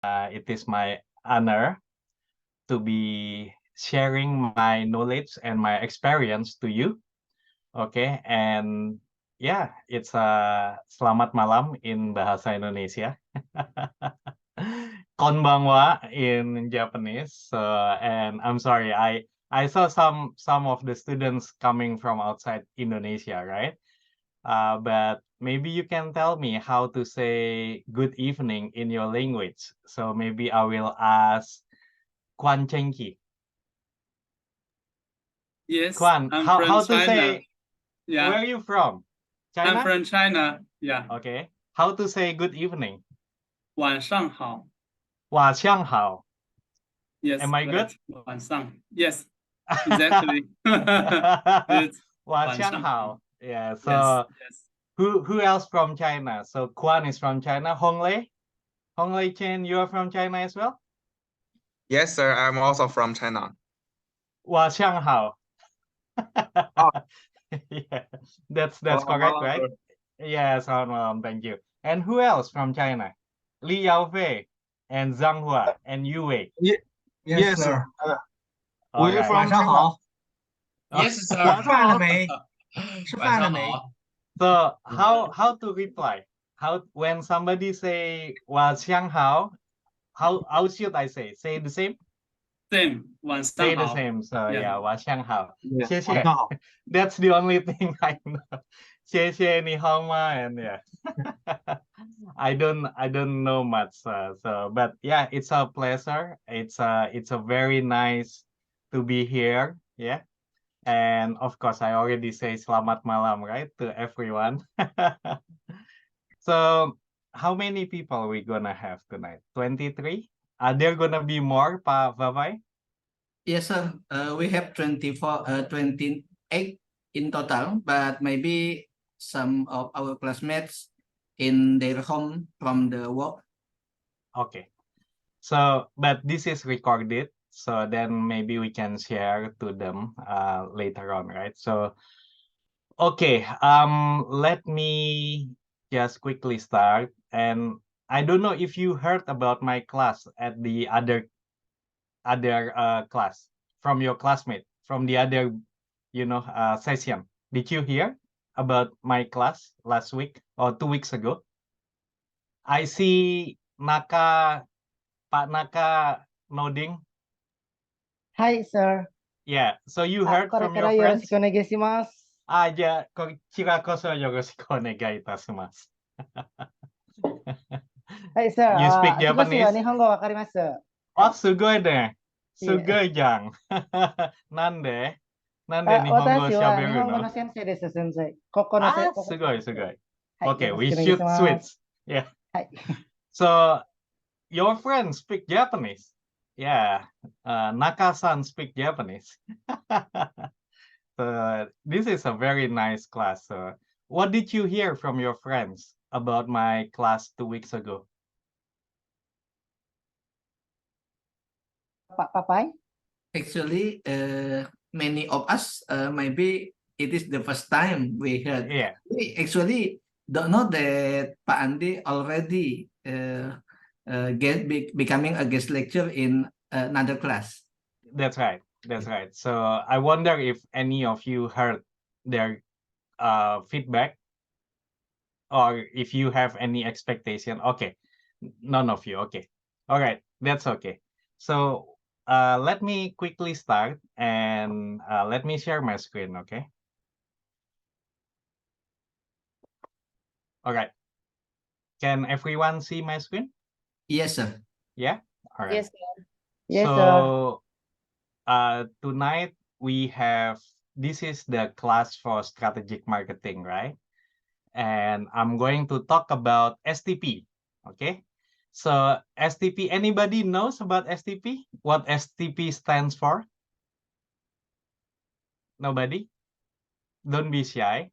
It is my honor to be sharing my knowledge and my experience to you. Okay, and yeah, it's selamat malam in bahasa Indonesia. Konbanwa in Japanese. And I'm sorry, I saw some of the students coming from outside Indonesia, right? But maybe you can tell me how to say good evening in your language. So maybe I will ask Kwan Chenki. Yes, Kwan, I'm how, from how to China. say, Yeah, where are you from? I'm China? from China. Yeah. Okay. How to say good evening? 晚上好. 晚上好. Yes, Am I good? right. 晚上. Yes, exactly. Good. 晚晚上好.上好. Yeah. Yes, So yes. who else from China? So Kwan is from China. Honglei Chen, you are from China as well? Yes, sir. I'm also from China. 晚上好. Oh. Yeah, that's correct, right? Yeah, selamat malam. Thank you. And who else from China? Li Yaofei and Zhang Hua and Yu Wei. Yes, sir. All We're right. from China. Yes, sir. 晚饭了没？吃饭了没？ So how to reply? How when somebody say 晚上好, how should I say? Say the same? Same. 晚上 Say the 好. same. So Yeah. yeah, 晚上好. Yeah, 谢谢. 晚上好。 That's the only thing I know. 谢谢你好吗 and yeah. I don't know much. So but yeah, it's a pleasure. It's a very nice to be here. Yeah. And of course, I already say selamat malam, right, to everyone. So, how many people are we gonna have tonight? 23? Are there gonna be more, Pa Vavai? Yes, sir. We have 28 in total, but maybe some of our classmates in their home from the work. Okay. So, but this is recorded, so then maybe we can share to them later on, right? So, okay, let me just quickly start. And I don't know if you heard about my class at the other class from your classmate from the other session. Did you hear about my class last week or 2 weeks ago? I see Pak Naka nodding. Hi, sir. Yeah, so you heard from your これからよろ friends? しくお願いします。じゃあ、こちらこそよろしくお願いいたします。はい、sir. You speak 少しは Japanese? 日本語わかります。あ、すごいね。いえ。すごいじゃん。なんで日本語を私は喋るの日本語の先生です、先生。ここの先生。すごいすごい。はい、 Okay, よろ we しくお願い should します。 switch. Yeah. はい。So, your friends speak Japanese. Yeah. Naka-san speak Japanese. So, this is a very nice class. So, what did you hear from your friends about my class 2 weeks ago? Pak Papai? Actually, many of us, maybe it is the first time we heard. Yeah. We actually don't know that Pak Andi already becoming a guest lecturer in another class. That's right. That's right. So I wonder if any of you heard their feedback or if you have any expectation. Okay. None of you. Okay. All right. That's okay. So let me quickly start and let me share my screen. Okay. All right. Can everyone see my screen? Yes, sir. Yeah. All right. Yes, sir. Yes, sir. So tonight we have, this is the class for strategic marketing, right? And I'm going to talk about STP. Okay. So STP, anybody knows about STP? What STP stands for? Nobody? Don't be shy.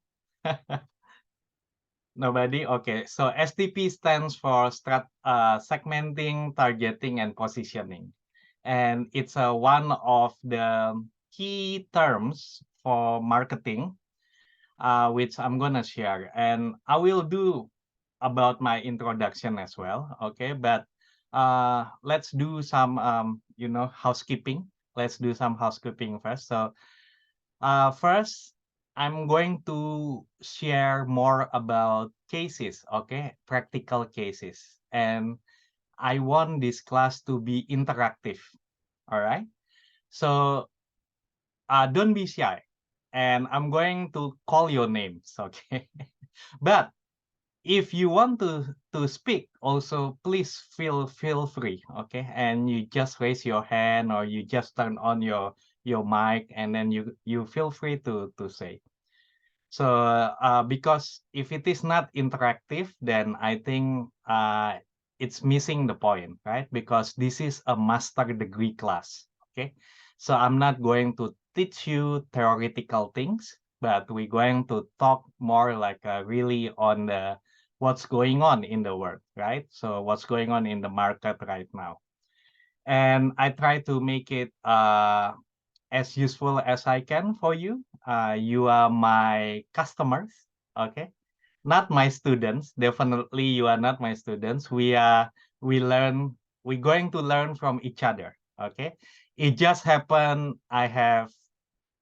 Nobody? Okay. So STP stands for segmenting, targeting, and positioning. And it's one of the key terms for marketing, which I'm gonna share. And I will do about my introduction as well. Okay. But let's do some housekeeping. Let's do some housekeeping first. So first, I'm going to share more about cases, okay? Practical cases. And I want this class to be interactive, all right? So don't be shy. And I'm going to call your names, okay? But if you want to speak, also please feel free, okay? And you just raise your hand or you just turn on your mic, and then you feel free to say. So because if it is not interactive, then I think it's missing the point, right? Because this is a master degree class, okay? So I'm not going to teach you theoretical things, but we're going to talk more like really on the what's going on in the world, right? So what's going on in the market right now. And I try to make it as useful as I can for you. You are my customers, okay? Not my students. Definitely you are not my students. We're going to learn from each other, okay? It just happened I have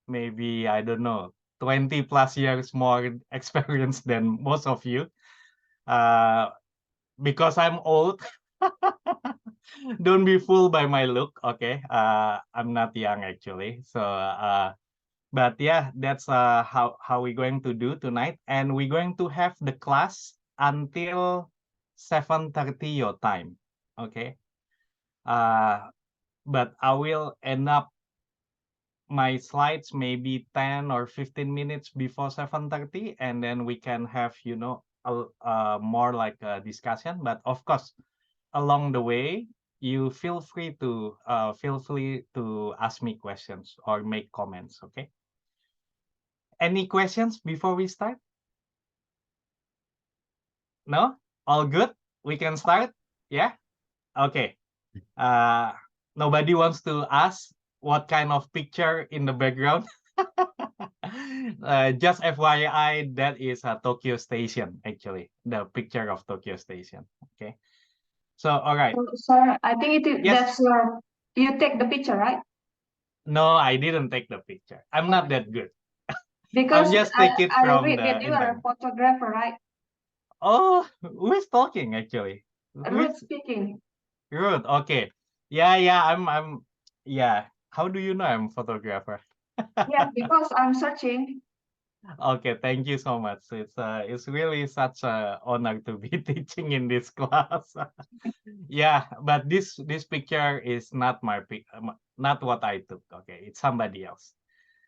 maybe, I don't know, 20 plus years more experience than most of you. Because I'm old. Don't be fooled by my look, okay? I'm not young actually. So but yeah, that's how we're going to do tonight. And we're going to have the class until 7:30 your time, okay? But I will end up my slides maybe 10 or 15 minutes before 7:30, and then we can have, more like a discussion. But of course, along the way, you feel free to ask me questions or make comments, okay? Any questions before we start? No? All good? We can start? Yeah? Okay. Nobody wants to ask what kind of picture in the background? Just FYI, that is a Tokyo Station, actually. The picture of Tokyo Station. Okay. So, all right. Sir, I think Yes. you take the picture, right? No, I didn't take the picture. I'm not that good. Because I'll just take it I from read the that you are a internet. photographer, right? Oh, who is talking actually? Ruth speaking. Ruth, okay. Yeah, yeah. How do you know I'm a photographer? Yeah, because I'm searching. Okay, thank you so much. It's really such a honor to be teaching in this class. Yeah, but this picture is not not what I took. Okay, it's somebody else.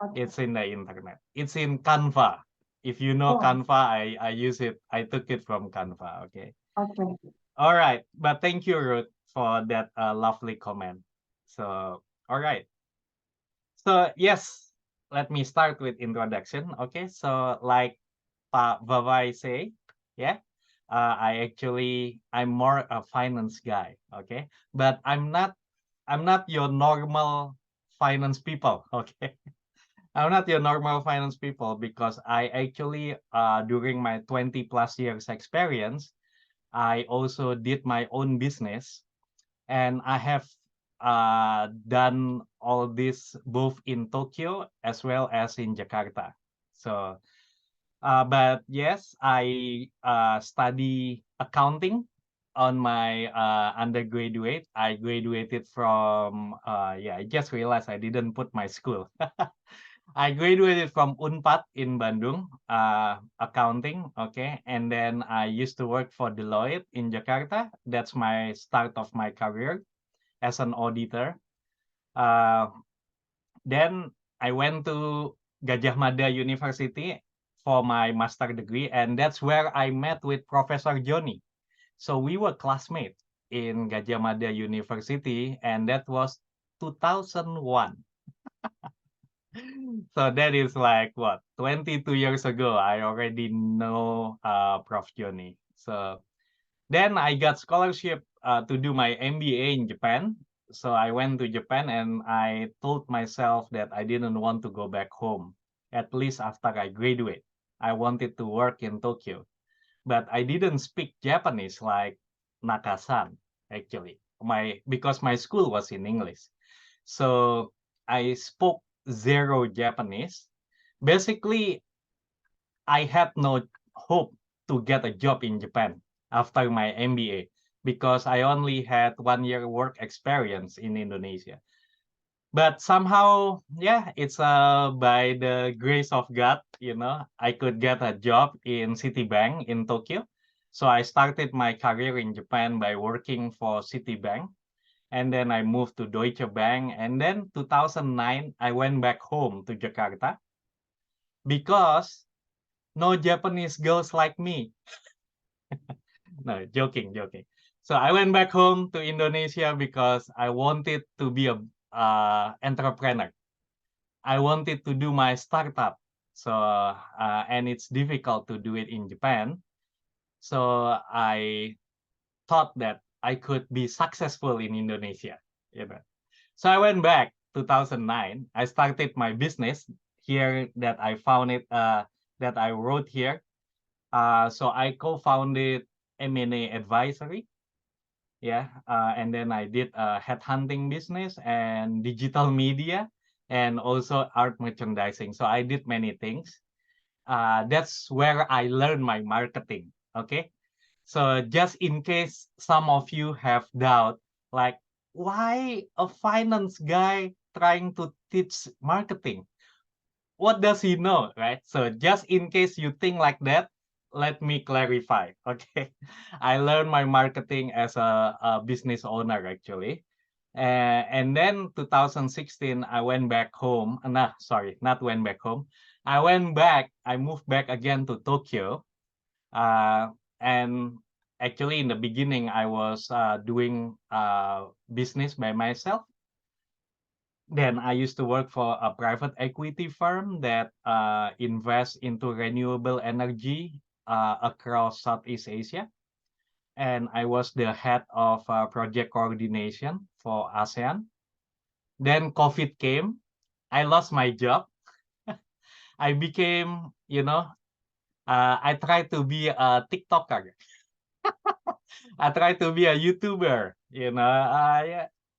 Okay. It's in the internet. It's in Canva. If you know Oh. Canva, I use it. I took it from Canva. Okay. Okay. All right, but thank you, Ruth, for that lovely comment. So, all right. So yes, let me start with introduction. Okay, so like Pak Vavai say, yeah, I'm more a finance guy. Okay, but I'm not your normal finance people. Okay, I'm not your normal finance people because I actually during my 20 plus years experience, I also did my own business, and I have done all this both in Tokyo as well as in Jakarta. So, but yes, I study accounting on my undergraduate. I graduated from I just realized I didn't put my school. I graduated from Unpad in Bandung, accounting, okay, and then I used to work for Deloitte in Jakarta. That's my start of my career as an auditor. Then I went to Gajah Mada University for my master degree, and that's where I met with Professor Johnny. So we were classmates in Gajah Mada University, and that was 2001. So that is like what, 22 years ago. I already know Prof. Johnny. So then I got scholarship to do my MBA in Japan. So I went to Japan and I told myself that I didn't want to go back home, at least after I graduate. I wanted to work in Tokyo, but I didn't speak Japanese like Nakasan, actually. because my school was in English. So I spoke zero Japanese. Basically, I had no hope to get a job in Japan after my MBA because I only had 1 year work experience in Indonesia. But somehow, yeah, it's by the grace of God, I could get a job in Citibank in Tokyo. So I started my career in Japan by working for Citibank. And then I moved to Deutsche Bank. And then 2009, I went back home to Jakarta because no Japanese girls like me. No, joking. So I went back home to Indonesia because I wanted to be a entrepreneur. I wanted to do my startup. So and it's difficult to do it in Japan. So I thought that I could be successful in Indonesia. So I went back 2009. I started my business here that I found it that I wrote here. So I co-founded M&A Advisory. And then I did a headhunting business and digital media and also art merchandising. So I did many things. That's where I learned my marketing. Okay. So just in case some of you have doubt, like why a finance guy trying to teach marketing? What does he know, right? So just in case you think like that, let me clarify. Okay. I learned my marketing as a business owner actually. And then 2016, I went back home. Not went back home. I moved back again to Tokyo. And actually in the beginning, I was doing business by myself. Then I used to work for a private equity firm that invests into renewable energy across Southeast Asia. And I was the head of project coordination for ASEAN. Then COVID came. I lost my job. I became, I tried to be a TikToker. I tried to be a YouTuber,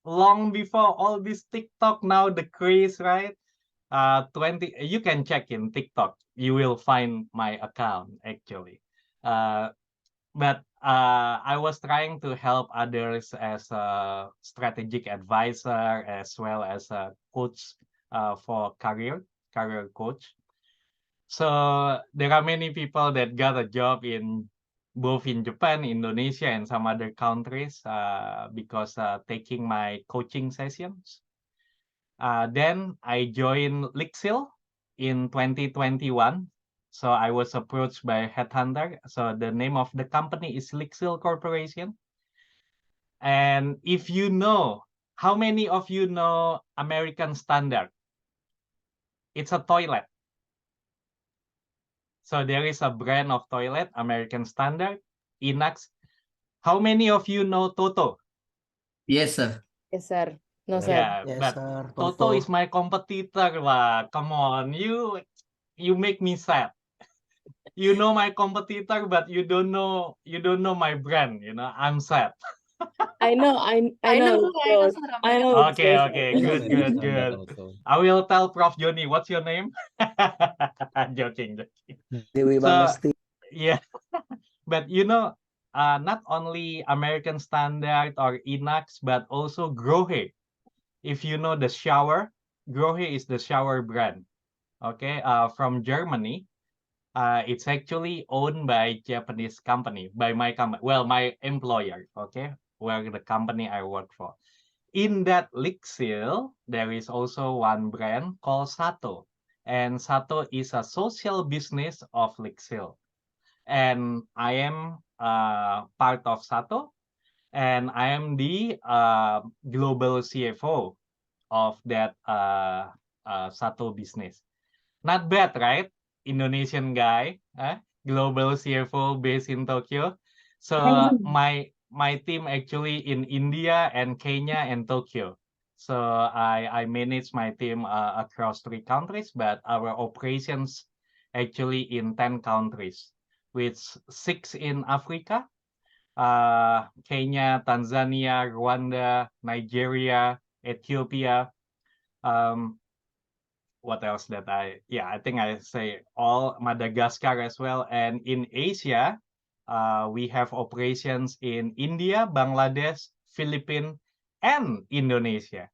long before all this TikTok, now the craze, right? 20, you can check in TikTok. You will find my account actually. But I was trying to help others as a strategic advisor as well as a coach for career coach. So there are many people that got a job in both in Japan, Indonesia, and some other countries because taking my coaching sessions. Then I joined Lixil in 2021. So I was approached by a headhunter. So the name of the company is Lixil Corporation. And if you know, how many of you know American Standard? It's a toilet. So there is a brand of toilet, American Standard, Inax. How many of you know Toto? Yes, sir. Yes, sir. No, sir. Yeah, Yes, but sir. Toto is my competitor lah. Come on, you make me sad. You know my competitor, but you don't know my brand. I'm sad. I know. I know. Sir. I know. it's Okay, yours, okay, sir. good. I will tell Prof. Johnny. What's your name? Joking. Dewi So, Bangasti. yeah, but not only American Standard or Inax, but also Grohe. If you know the shower, Grohe is the shower brand. Okay, from Germany. It's actually owned by Japanese company, by my company. Well, my employer. Okay, where the company I work for. In that Lixil, there is also one brand called Sato, and Sato is a social business of Lixil. And I am part of Sato, and I am the global CFO of that Sato business. Not bad, right? Indonesian guy, global CFO based in Tokyo. So my team actually in India and Kenya and Tokyo. So I manage my team across 3 countries, but our operations actually in 10 countries, with 6 in Africa, Kenya, Tanzania, Rwanda, Nigeria, Ethiopia. What else that I think I say all, Madagascar as well. And in Asia, we have operations in India, Bangladesh, Philippines, and Indonesia.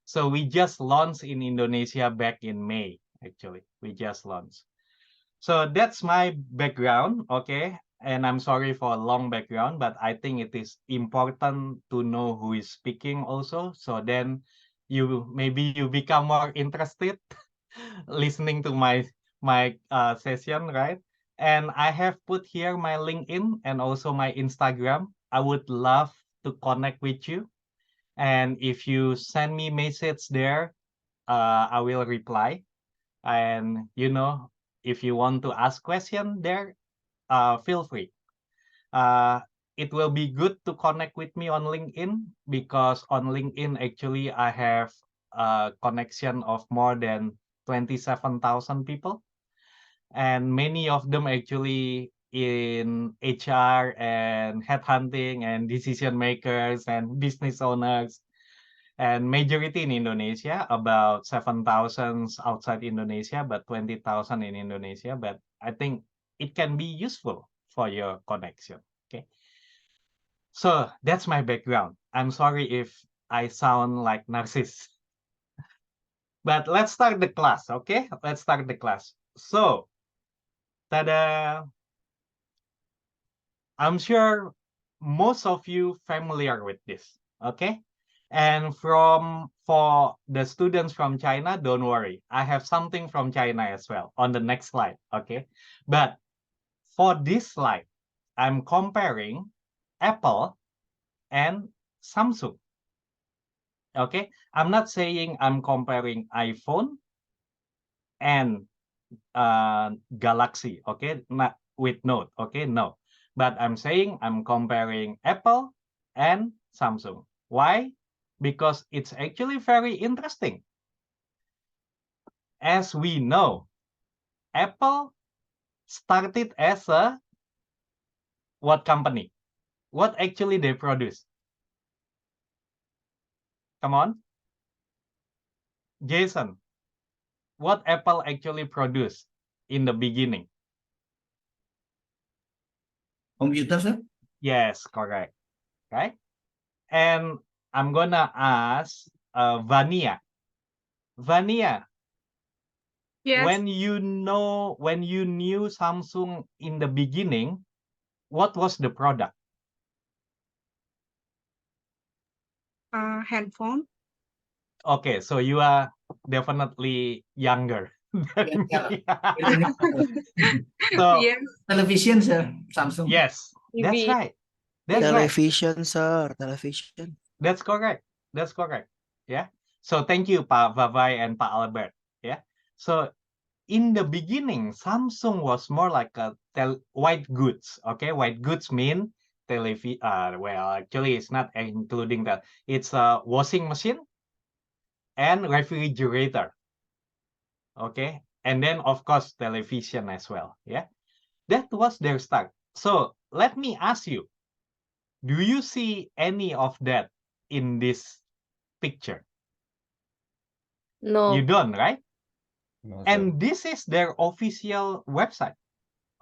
So we just launched in Indonesia back in May, actually. We just launched. So that's my background, okay? And I'm sorry for a long background, but I think it is important to know who is speaking also. So then maybe you become more interested listening to my session, right? And I have put here my LinkedIn and also my Instagram. I would love to connect with you. And if you send me message there, I will reply. And if you want to ask question there, feel free. It will be good to connect with me on LinkedIn, because on LinkedIn actually I have a connection of more than 27,000 people, and many of them actually in HR and headhunting and decision makers and business owners, and majority in Indonesia, about 7,000 outside Indonesia, but 20,000 in Indonesia. But I think it can be useful for your connection. Okay. So that's my background. I'm sorry if I sound like narcissist. But let's start the class, okay? Let's start the class. So, tada! I'm sure most of you familiar with this, okay? And for the students from China, don't worry. I have something from China as well on the next slide, okay? But for this slide, I'm comparing Apple and Samsung. Okay, I'm not saying I'm comparing iPhone and Galaxy, okay, not with Note, okay, no. But I'm saying I'm comparing Apple and Samsung. Why? Because it's actually very interesting. As we know, Apple started as a what company? What actually they produce? Come on. Jason, what Apple actually produced in the beginning? Computer, sir? Yes, correct. Right? And I'm gonna ask Vania. Vania, Yes. when you knew Samsung in the beginning, what was the product? Handphone. Okay, so you are definitely younger than me. So Yes. Television, sir. Samsung. yes, that's TV. right. That's right. Television, sir. Television. That's correct. That's correct. Yeah. So thank you, Pak Vavai and Pak Albert. Yeah. So in the beginning, Samsung was more like a white goods. Okay, white goods mean well, actually, it's not including that. It's a washing machine and refrigerator. Okay, and then of course television as well. Yeah, that was their start. So let me ask you, do you see any of that in this picture? No. You don't, right? No, And this is their official website.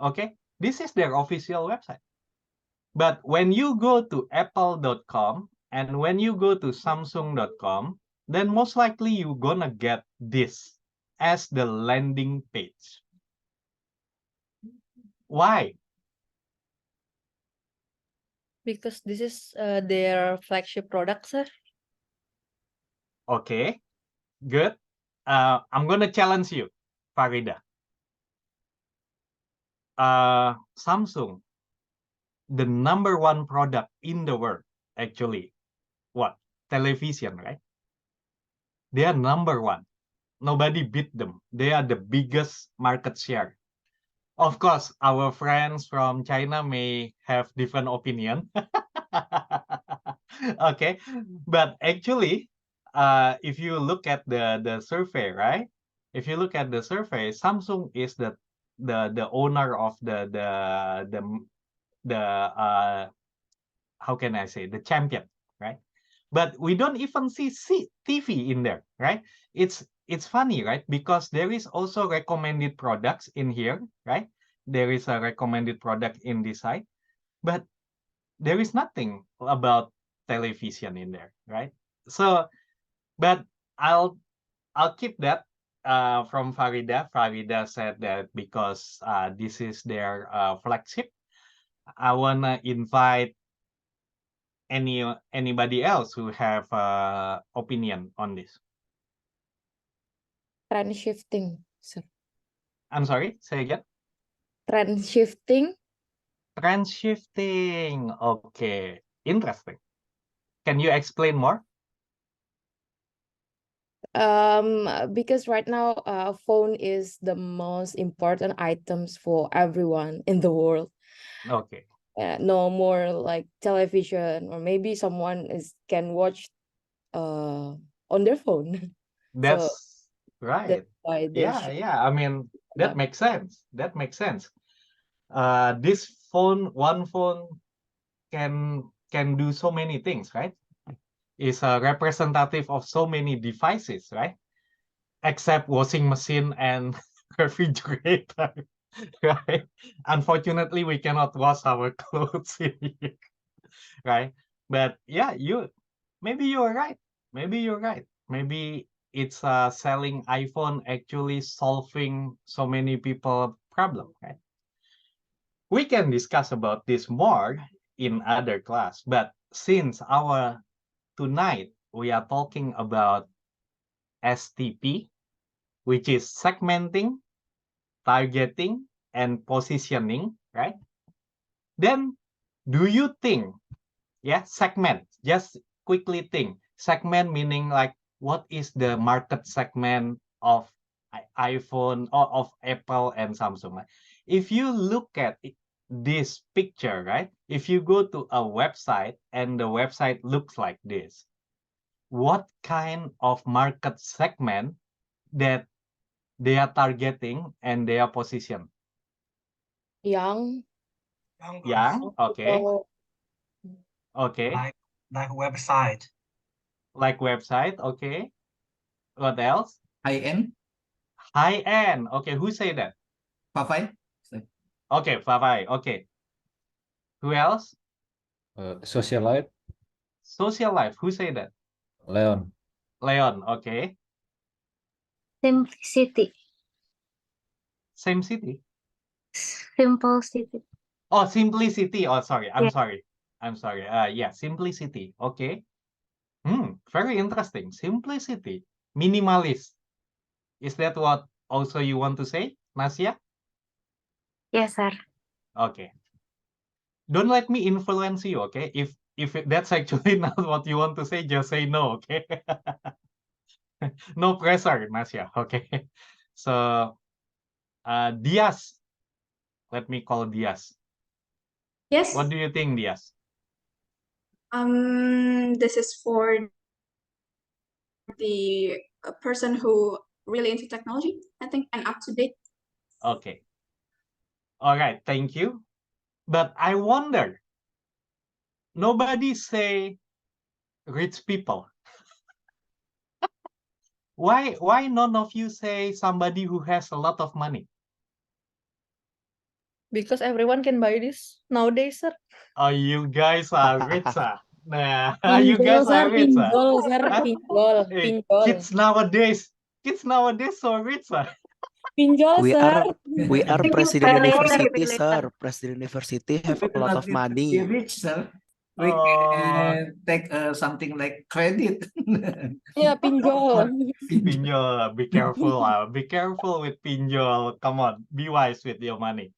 Okay, this is their official website. But when you go to apple.com and when you go to samsung.com, then most likely you're gonna get this as the landing page. Why? Because this is their flagship product, sir. Okay, good. I'm gonna challenge you, Farida. Samsung, the #1 product in the world, actually, what? Television, right? They are #1. Nobody beat them. They are the biggest market share. Of course, our friends from China may have different opinion. Okay, but actually, if you look at the survey, right? If you look at the survey, Samsung is the owner of the how can I say, the champion, right? But we don't even see TV in there, right? It's funny, right? Because there is also recommended products in here, right? There is a recommended product in this side, but there is nothing about television in there, right? So, but I'll keep that from Farida. Farida said that because this is their flagship, I wanna invite anybody else who have opinion on this. Trend shifting, sir. I'm sorry, say again. Trend shifting. Trend shifting. Okay, interesting. Can you explain more? Because right now, phone is the most important items for everyone in the world. Okay. No more like television, or maybe someone can watch on their phone. That's right. That's why they Yeah. I mean, that up. makes sense. That makes sense. This one phone can do so many things, right? Is a representative of so many devices, right? Except washing machine and refrigerator, right? Unfortunately, we cannot wash our clothes in here, right? But yeah, maybe you're right. Maybe you're right. Maybe it's selling iPhone actually solving so many people problem, right? We can discuss about this more in other class, but since tonight we are talking about STP, which is segmenting, targeting, and positioning, right? Then do you think, segment, just quickly think, segment meaning like what is the market segment of iPhone or of Apple and Samsung? Right? If you look at this picture, right? If you go to a website and the website looks like this, what kind of market segment that they are targeting and they are positioned? Young. Young, okay. Oh, Okay. Like website. Like website, okay. What else? High end. High end. Okay, who say that? Papay. Okay, Favai. Okay. Who else? Social life, Social life. Who say that? Leon. Leon. Okay. Simplicity. Same city. Simple city. Oh, simplicity. Oh, sorry. I'm Yeah. sorry. I'm sorry. Yeah, simplicity. Okay. Very interesting. Simplicity. Minimalist. Is that what also you want to say, Nasya? Yes, sir. Okay. Don't let me influence you, okay? If that's actually not what you want to say, just say no, okay? No pressure, Nasya, okay? So, Diaz. Let me call Diaz. Yes. What do you think, Diaz? This is for the person who really into technology, I think, and up to date. Okay. All right, thank you. But I wonder, nobody say rich people. Why none of you say somebody who has a lot of money? because everyone can buy this nowadays, sir. Oh, you guys are rich, Nah, you Pinjol, guys sir. are rich, Pinjol, sir. Huh? Pinjol. Hey, Pinjol. kids nowadays so rich, Pinjol, We sir. are Keep it President later, University, keep it later. sir. President University have a lot of Be money. rich, sir. We Oh, can take something like credit. Yeah, pinjol. pinjol, be careful, be careful with pinjol. Come on, be wise with your money.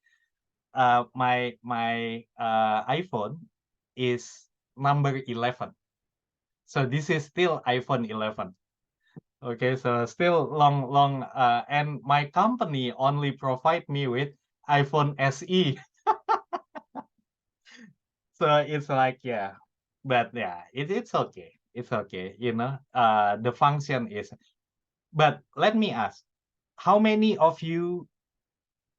My iPhone is number 11, so this is still iPhone 11. Okay, so still long, and my company only provide me with iPhone SE. So it's like, yeah, but yeah, it's okay. It's okay, you know. The function is, but let me ask, how many of you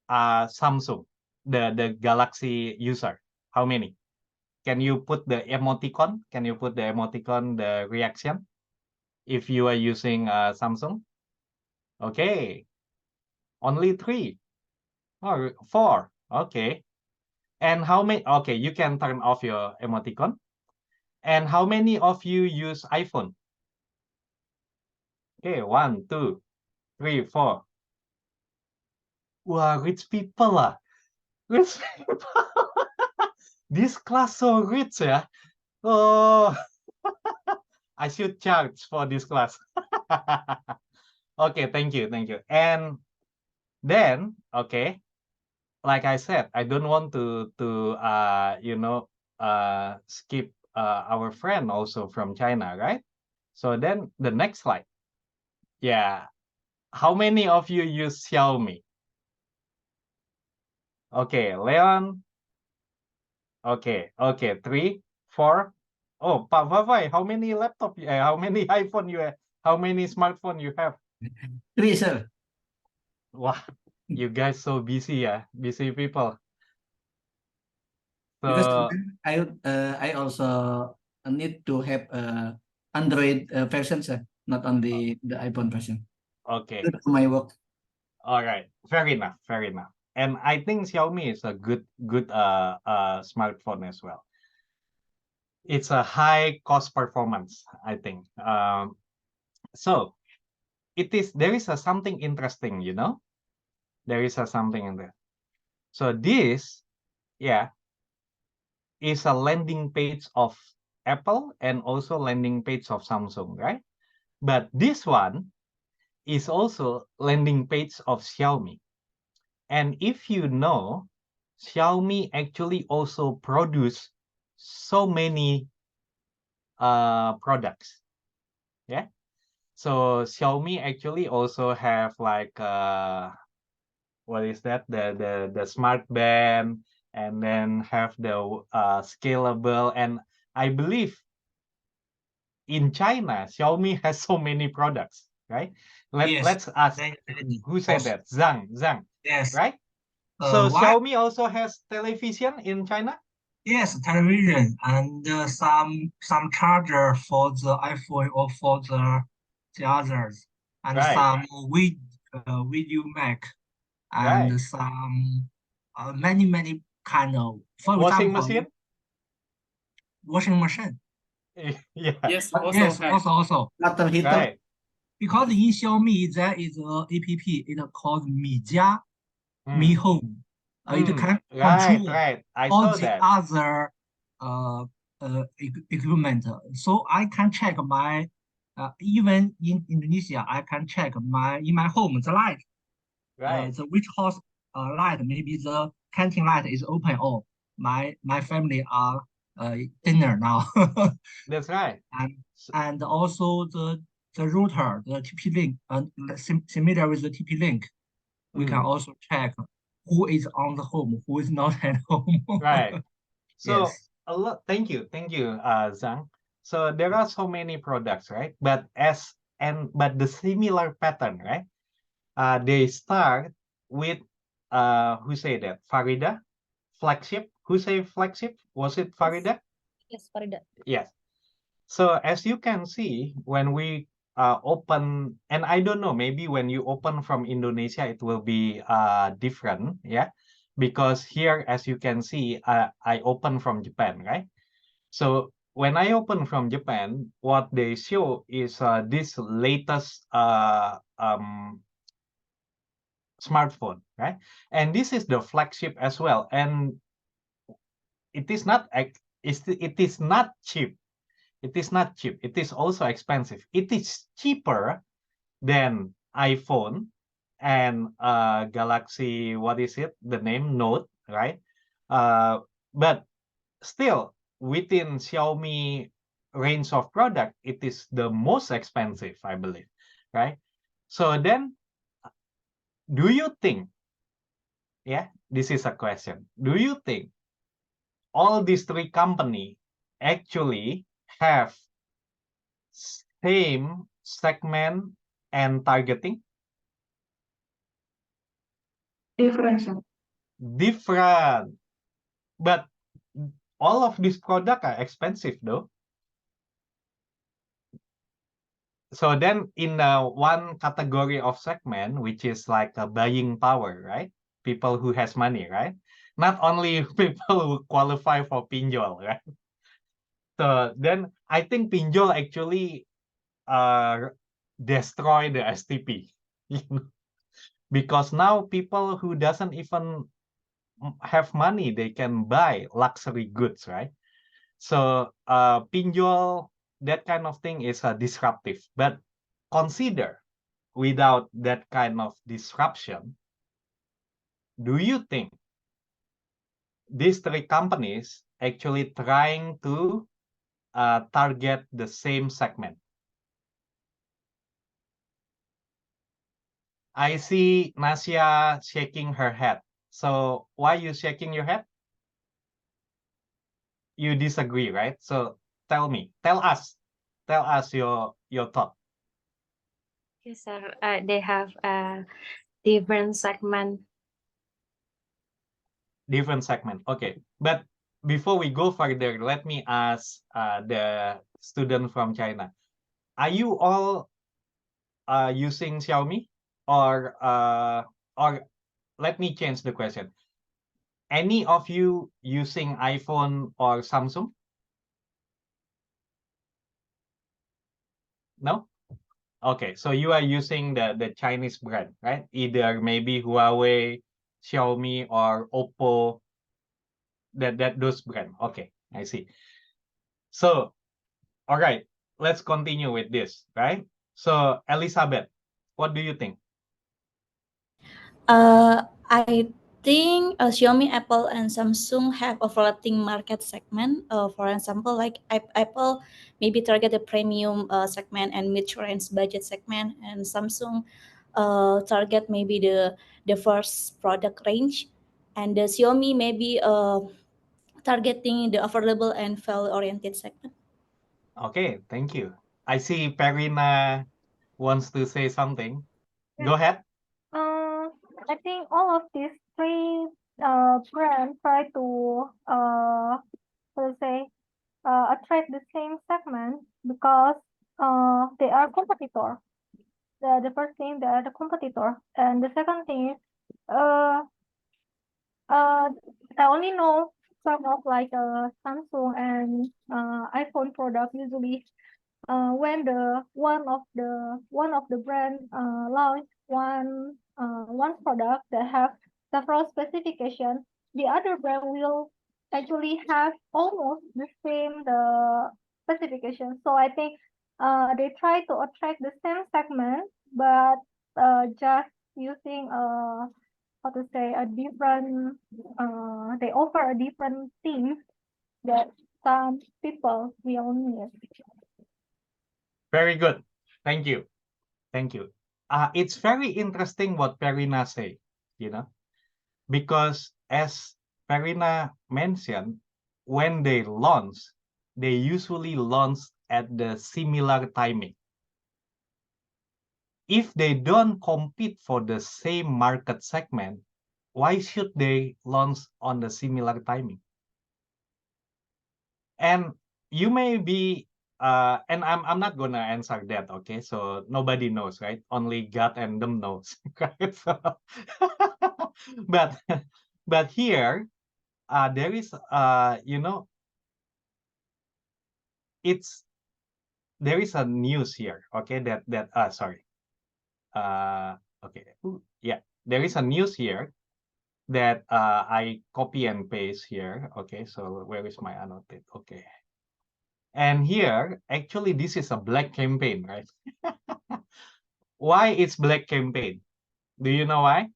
are Samsung, the Galaxy user? How many? Can you put the emoticon? Can you put the emoticon, the reaction? If you are using Samsung. Okay. Only 3 or 4. Okay. And how many? Okay, you can turn off your emoticon. And how many of you use iPhone? Okay, 1, 2, 3, 4. Wow, rich people lah. Rich people. This class so rich ya. Oh, I should charge for this class. Okay, thank you. And then, okay, like I said, I don't want to skip our friend also from China, right? So then the next slide. Yeah. How many of you use Xiaomi? Okay, Leon. Okay, 3, 4. Oh, Pak Vavai, how many laptop? How many iPhone you have? How many smartphone you have? 3, sir. Wow, you guys so busy, busy people. Because So I also need to have Android version, sir, not only the iPhone version. okay, Good for my work. all right, fair enough. And I think Xiaomi is a good smartphone as well. It's a high cost performance, I think. So there is something interesting, there is something in there. So this, is a landing page of Apple and also landing page of Samsung, right? But this one is also landing page of Xiaomi. And if you know, Xiaomi actually also produce so many products. Yeah. So Xiaomi actually also have like what is that? The smart band, and then have the scalable. And I believe in China, Xiaomi has so many products, right? Yes, Let's ask they who said also- that? Zhang, Yes. right? So Why? Xiaomi also has television in China? Yes, television and some charger for the iPhone or for the others, and Right. some video mic, and Right. some many kind of, for Washing example, machine? washing machine. Yeah. Yes, also Yes, have. also Water heater. Right. because in Xiaomi there is a app. It called Mi Jia, Mi Home. It can control Right. I all saw the that. other equipment. So I can check my even in Indonesia, I can check in my home the light, Right. the which house light, maybe the canteen light is open, or my family are dinner now. That's right. and also the router, the TP-Link, similar with the TP-Link, we can also check who is on the home, who is not at home. Right. So Yes. a lot. Thank you, Zhang. So there are so many products, right? But the similar pattern, right? They start with who say that? Farida, flagship. Who say flagship? Was it Farida? Yes, Farida. Yes. So as you can see, when we open, and I don't know, maybe when you open from Indonesia, it will be different, yeah. Because here, as you can see, I open from Japan, right? So when I open from Japan, what they show is this latest smartphone, right? And this is the flagship as well, and it is not cheap. It is not cheap. It is also expensive. It is cheaper than iPhone and Galaxy. What is it? The name Note, right? But still, within Xiaomi range of product, it is the most expensive, I believe, right? So then, do you think? Yeah, this is a question. Do you think all these three companies actually have same segment and targeting? Different. Different. But all of these products are expensive though. So then in one category of segment, which is like a buying power, right? People who has money, right? Not only people who qualify for pinjol, right? So then I think pinjol actually destroy the STP, you know? Because now people who doesn't even have money, they can buy luxury goods, right? So pinjol, that kind of thing is disruptive. But consider, without that kind of disruption, do you think these three companies actually trying to target the same segment? I see Nasya shaking her head. So why you shaking your head? You disagree, right? So tell us your thought. Yes, sir. They have a different segment. Different segment. Okay. But before we go further, let me ask the student from China. Are you all using Xiaomi? Or let me change the question. Any of you using iPhone or Samsung? No? Okay, so you are using the Chinese brand, right? Either maybe Huawei, Xiaomi, or Oppo, those brand. Okay, I see. So, all right, let's continue with this, right? So, Elizabeth, what do you think? I think Xiaomi, Apple, and Samsung have overlapping market segment. For example, like Apple maybe target the premium segment and mid-range budget segment, and Samsung target maybe the first product range, and the Xiaomi maybe targeting the affordable and value-oriented segment. Okay, thank you. I see Perina wants to say something. Go ahead. I think all of these three brands try to attract the same segment because they are competitor. The first thing, they are the competitor, and the second thing is I only know some of like Samsung and iPhone product usually when one of the brand launch one product that have several specifications, the other brand will actually have almost the same specification. So I think they try to attract the same segment, but just using a different they offer a different thing that some people will need. Very good. Thank you. Thank you. It's very interesting what Perina say, you know, because as Perina mentioned, when they launch, they usually launch at the similar timing. If they don't compete for the same market segment, why should they launch on the similar timing? And you may be and I'm not gonna answer that, okay? So nobody knows, right? Only God and them knows, right? So, but here there is you know, there is a news here, okay? Sorry. Okay. Yeah, there is a news here that I copy and paste here. Okay, so where is my annotate? Okay. And here, actually, this is a black campaign, right? Why it's black campaign? Do you know why?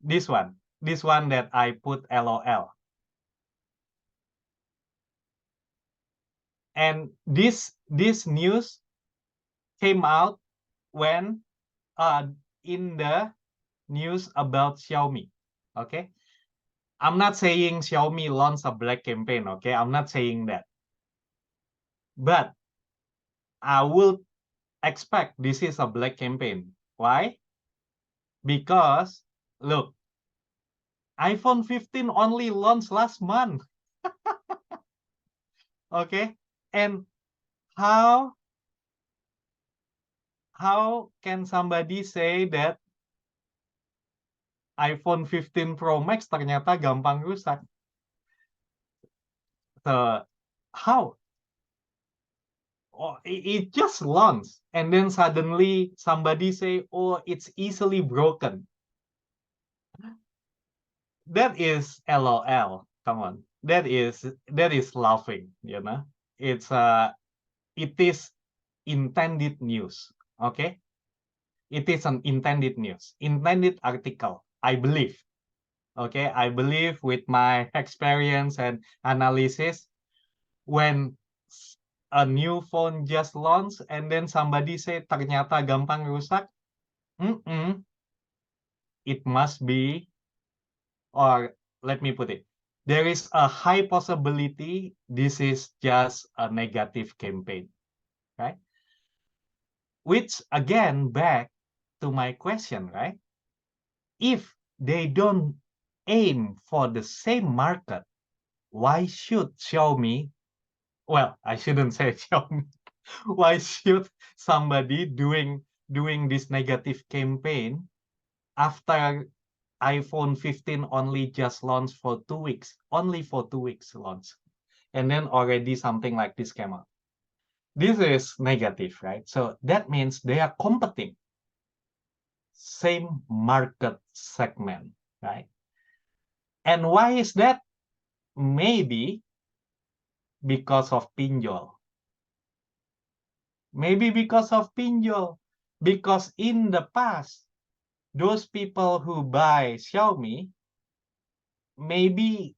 This one that I put LOL. And this news came out when in the news about Xiaomi. Okay, I'm not saying Xiaomi launched a black campaign. Okay, I'm not saying that, but I will expect this is a black campaign. Why? Because look, iPhone 15 only launched last month. Okay, and how can somebody say that iPhone 15 Pro Max ternyata gampang rusak? So how? Oh, it just launched, and then suddenly somebody say, "Oh, it's easily broken." That is LOL. Come on, that is laughing. You know, it is intended news. Okay, it is an intended news, intended article. I believe. Okay, I believe with my experience and analysis, when a new phone just launched and then somebody say ternyata gampang rusak, it must be, or let me put it, there is a high possibility this is just a negative campaign, right? Which again, back to my question, right? If they don't aim for the same market, why should Xiaomi, well, I shouldn't say Xiaomi, why should somebody doing this negative campaign after iPhone 15 only just launched for 2 weeks, only for 2 weeks launch, and then already something like this came out? This is negative, right? So that means they are competing, same market segment, right? And why is that? Maybe because of pinjol. Maybe because of pinjol. Because in the past, those people who buy Xiaomi maybe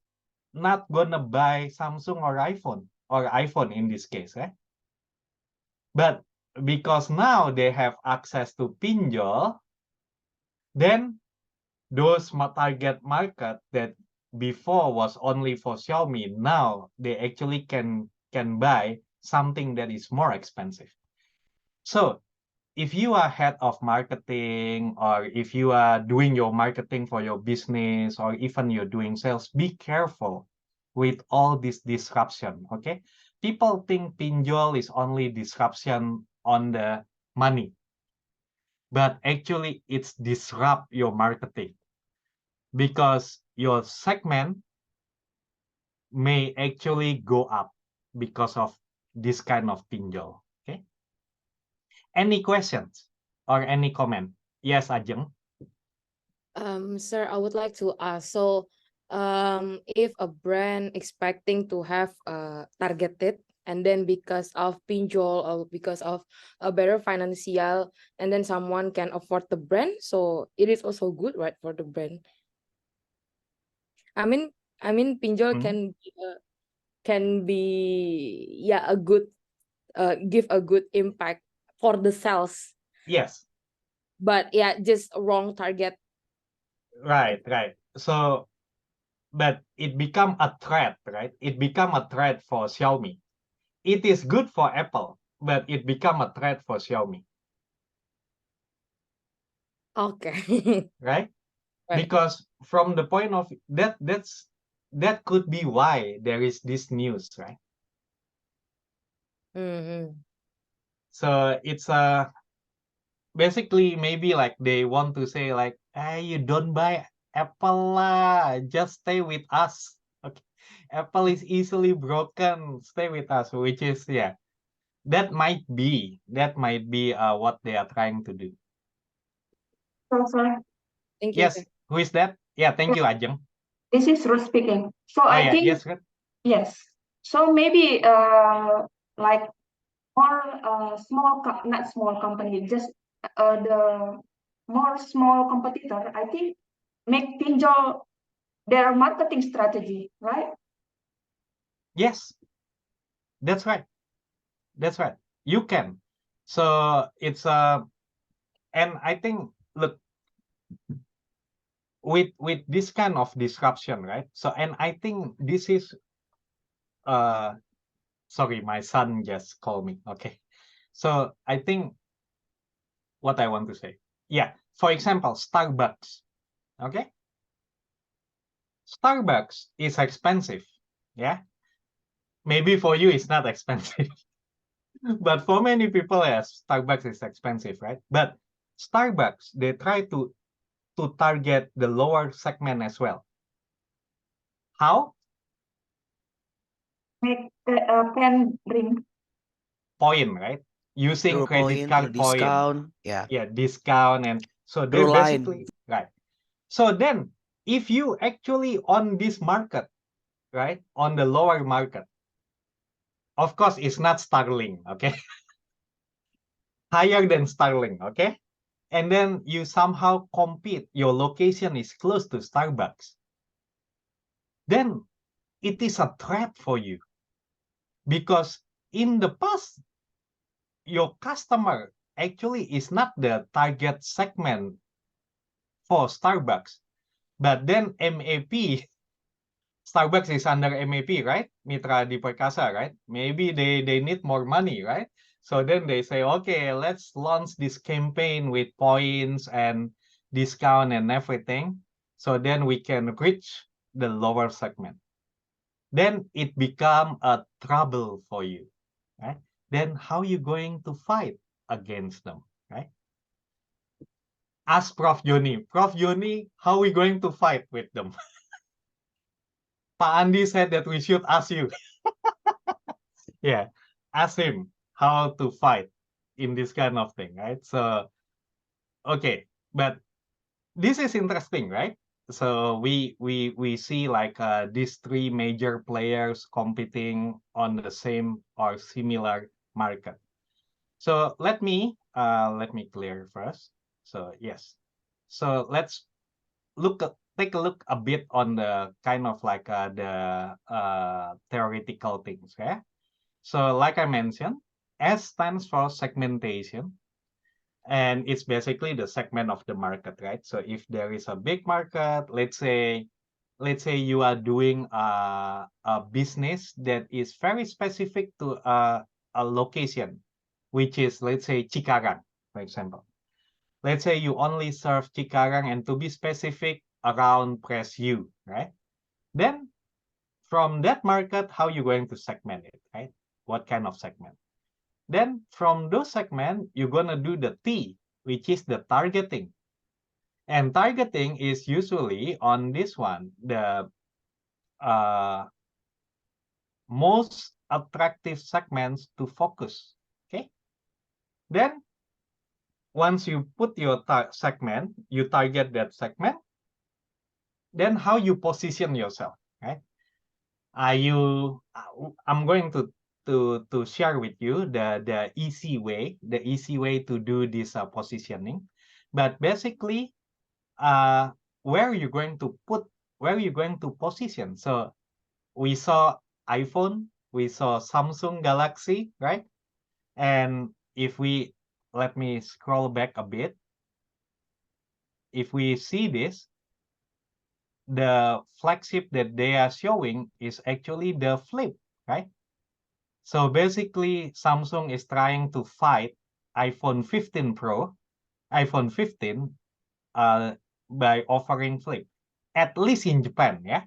not gonna buy Samsung or iPhone in this case, right? But because now they have access to pinjol, then those target market that before was only for Xiaomi, now they actually can buy something that is more expensive. So if you are head of marketing, or if you are doing your marketing for your business, or even you're doing sales, be careful with all this disruption, okay? People think pinjol is only disruption on the money, but actually it's disrupt your marketing, because your segment may actually go up because of this kind of pinjol. Okay. Any questions or any comment? Yes, Ajeng. Sir, I would like to ask, so if a brand expecting to have targeted, and then because of pinjol or because of a better financial, and then someone can afford the brand, so it is also good, right, for the brand? I mean pinjol can be a good give a good impact for the sales. Yes. But yeah, just a wrong target. Right. So, but it become a threat, right? It become a threat for Xiaomi. It is good for Apple, but it become a threat for Xiaomi. Okay. Right? Because from the point of that could be why there is this news, right? So it's basically maybe like they want to say like, hey, you don't buy Apple lah, just stay with us. Okay, Apple is easily broken, stay with us, which is that might be what they are trying to do. Sorry. Thank you. Yes, who is that? Yeah, thank you, Ajeng. This is Ruth speaking. So I think yes, good. Yes. So maybe like more not small company, just the more small competitor, I think make pinjol their marketing strategy, right? Yes, that's right. You can. So it's and I think, look, with this kind of disruption, right? So, and I think this is sorry, my son just called me. Okay. So I think what I want to say, for example, Starbucks. Okay. Starbucks is expensive, yeah. Maybe for you it's not expensive, but for many people, yes, Starbucks is expensive, right? But Starbucks, they try to target the lower segment as well. How? Make pen drink. Point, right? Using Through credit point, card through discount, yeah. Yeah, discount, and so they Through line. basically right. So then, if you actually on this market, right, on the lower market, of course, it's not Starling, okay? Higher than Starling, okay? And then you somehow compete, your location is close to Starbucks. Then it is a trap for you. Because in the past, your customer actually is not the target segment for Starbucks. But then MAP, Starbucks is under MAP, right? Mitra Adi Perkasa, right? Maybe they need more money, right? So then they say, okay, let's launch this campaign with points and discount and everything. So then we can reach the lower segment. Then it become a trouble for you, right? Then how you going to fight against them, right? Ask Prof. Joni. Prof. Joni, how we going to fight with them? Pak Andi said that we should ask you. Yeah, ask him how to fight in this kind of thing, right? So, okay, but this is interesting, right? So we see like these three major players competing on the same or similar market. So let me clear first. So yes, so let's take a look a bit on the kind of like the theoretical things, yeah. So like I mentioned, S stands for segmentation, and it's basically the segment of the market, right? So if there is a big market, let's say you are doing a business that is very specific to a location, which is, let's say, Cikarang, for example. Let's say you only serve Cikarang, and to be specific, around Press U, right? Then from that market, how you going to segment it, right? What kind of segment? Then from those segments, you're gonna do the T, which is the targeting. And targeting is usually on this one, the most attractive segments to focus, okay? Then once you put your segment, you target that segment, then how you position yourself, right? I'm going to share with you the easy way to do this positioning. But basically, where are you going to position? So we saw iPhone, we saw Samsung Galaxy, right? And if we, let me scroll back a bit. If we see this, the flagship that they are showing is actually the Flip, right? So basically, Samsung is trying to fight iPhone 15 Pro, iPhone 15, by offering Flip, at least in Japan, yeah?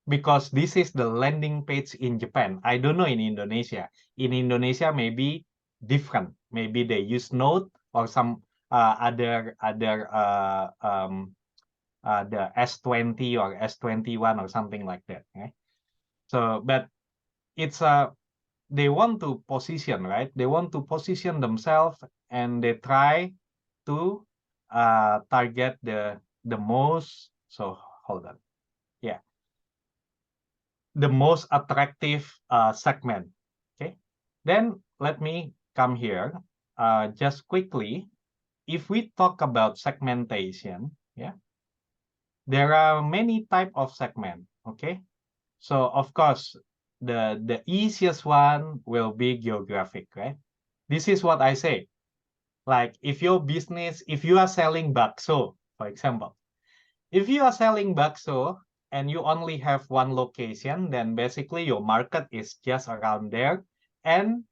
Because this is the landing page in Japan. I don't know in Indonesia. In Indonesia, maybe different. Maybe they use Note or some other the S20 or S21 or something like that. Okay? So, but it's they want to position, right? They want to position themselves, and they try to target the most. So hold on, yeah, the most attractive segment. Okay, then let me come here just quickly. If we talk about segmentation, yeah, there are many type of segment, okay? So of course, the easiest one will be geographic, right? This is what I say. Like if your business, if you are selling bakso, for example, if you are selling bakso and you only have one location, then basically your market is just around there, and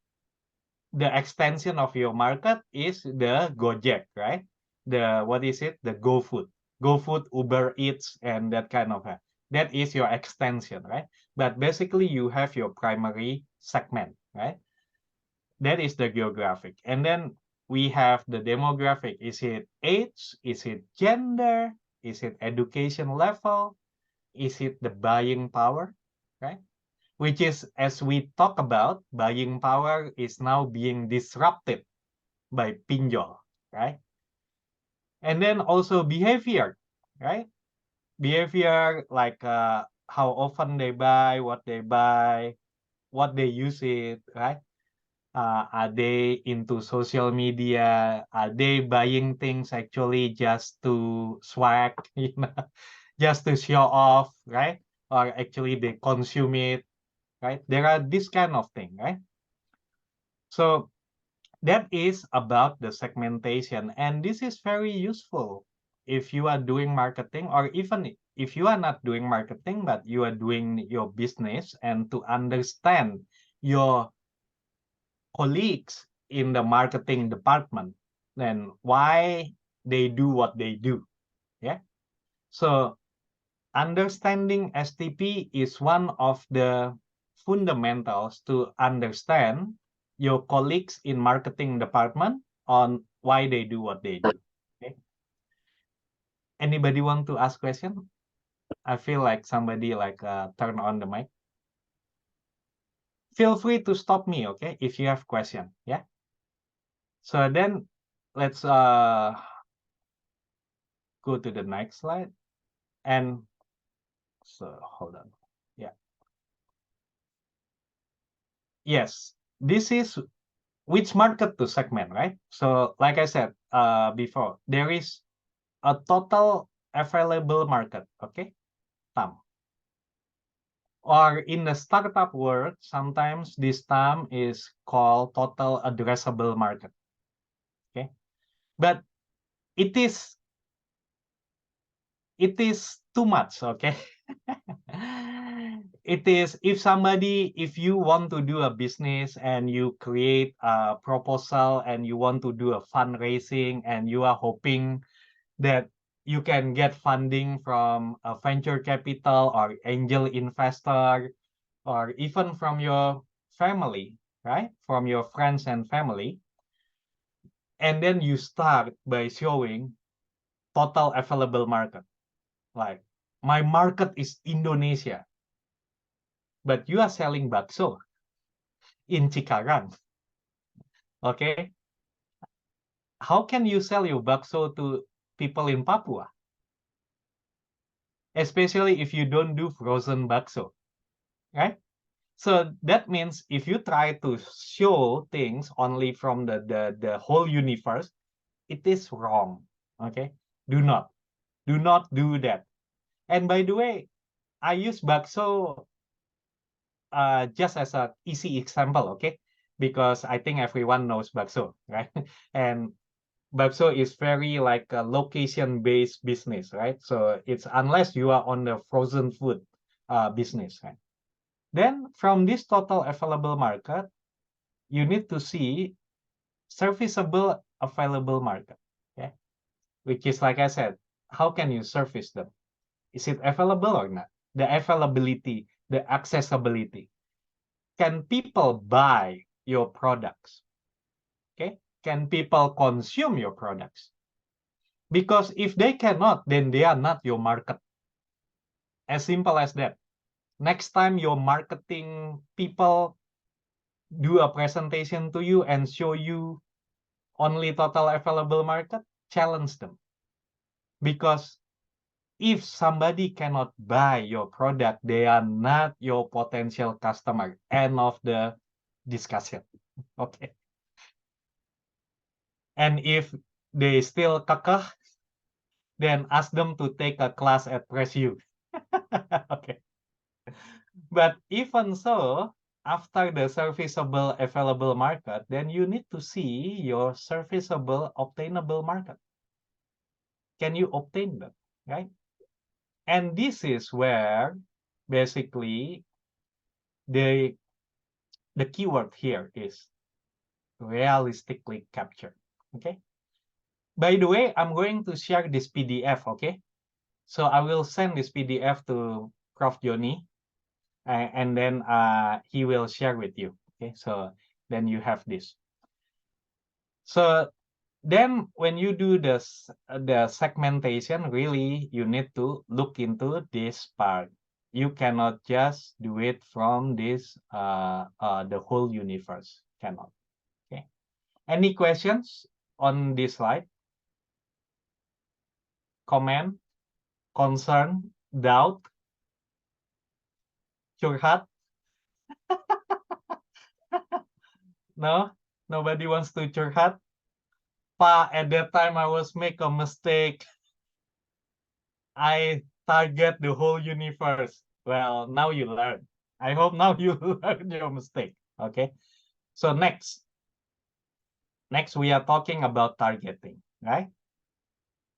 the extension of your market is the Gojek, right? The, what is it? The GoFood, Uber Eats, and that kind of. That is your extension, right? But basically you have your primary segment, right? That is the geographic. And then we have the demographic. Is it age? Is it gender? Is it education level? Is it the buying power, right? Which is, as we talk about, buying power is now being disrupted by pinjol, right? And then also behavior, right? Behavior like how often they buy, what they use it, right? Are they into social media? Are they buying things actually just to swag, you know, just to show off, right? Or actually they consume it, right? There are this kind of thing, right? So that is about the segmentation, and this is very useful if you are doing marketing, or even if you are not doing marketing but you are doing your business, and to understand your colleagues in the marketing department, then why they do what they do. Yeah, so understanding STP is one of the fundamentals to understand your colleagues in marketing department on why they do what they do. Okay. Anybody want to ask question? I feel like somebody like turn on the mic. Feel free to stop me, okay, if you have question. Yeah. So then let's go to the next slide. And so hold on. Yeah. Yes, this is which market to segment, right? So like I said before, there is a total available market, okay, TAM. Or in the startup world, sometimes this TAM is called total addressable market, okay? But it is too much, okay? It is, if you want to do a business and you create a proposal and you want to do a fundraising and you are hoping that you can get funding from a venture capital or angel investor, or even from your family, right? From your friends and family. And then you start by showing total available market. Like, my market is Indonesia, but you are selling bakso in Cikarang. Okay, how can you sell your bakso to people in Papua? Especially if you don't do frozen bakso, right? So that means if you try to show things only from the whole universe, it is wrong. Okay, do not do that. And by the way, I use bakso just as an easy example, okay? Because I think everyone knows bakso, right? And bakso is very like a location-based business, right? So it's unless you are on the frozen food business, right? Then from this total available market, you need to see serviceable available market, okay? Which is, like I said, how can you service them? Is it available or not? The availability, the accessibility. Can people buy your products? Okay, can people consume your products? Because if they cannot, then they are not your market. As simple as that. Next time your marketing people do a presentation to you and show you only total available market, challenge them. Because if somebody cannot buy your product, they are not your potential customer. End of the discussion. Okay. And if they still kekeh, then ask them to take a class at PressU. Okay. But even so, after the serviceable available market, then you need to see your serviceable obtainable market. Can you obtain that, right? And this is where basically the keyword here is realistically captured. Okay. By the way, I'm going to share this PDF, okay? So I will send this PDF to Prof. Joni, and then he will share with you. Okay, so then you have this. So then when you do the segmentation, really you need to look into this part. You cannot just do it from this the whole universe. Cannot. Okay. Any questions on this slide? Comment, concern, doubt, curhat? No, nobody wants to curhat. Pa, at that time I was make a mistake. I target the whole universe. Well, now you learn. I hope now you learn your mistake. Okay. So next we are talking about targeting, right?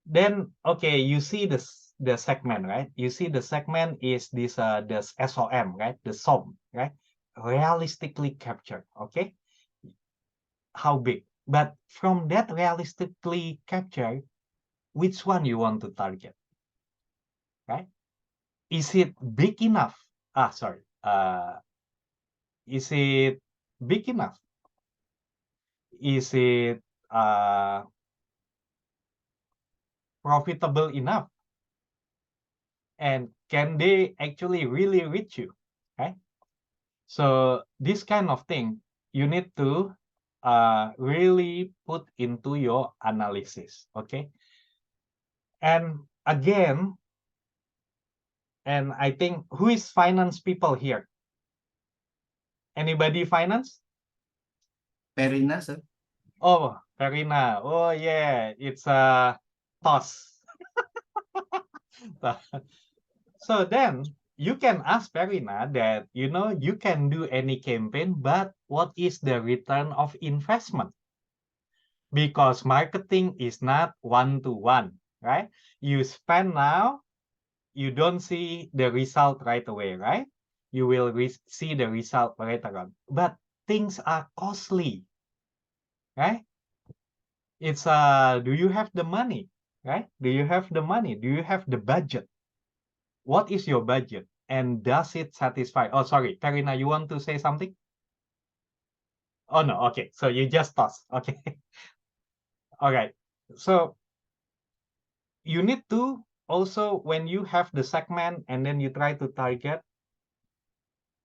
Then, okay, you see the segment, right? You see the segment is this the SOM, right? The SOM, right? Realistically captured, okay? How big? But from that realistically captured, which one you want to target, right? Is it big enough? Is it big enough? Is it profitable enough? And can they actually really reach you, right? So this kind of thing you need to really put into your analysis, okay? And again, and I think, who is finance people here? Anybody finance? Perina, sir. Oh, Perina. Oh yeah, it's a toss. So then you can ask Perina that, you know, you can do any campaign, but what is the return of investment? Because marketing is not one-to-one, right? You spend now, you don't see the result right away, right? You will see the result later on. But things are costly, right? It's do you have the money, right? Do you have the money? Do you have the budget? What is your budget? And does it satisfy? Oh, sorry, Karina, you want to say something? Oh, no, okay. So you just toss, okay. All right. So you need to also, when you have the segment and then you try to target,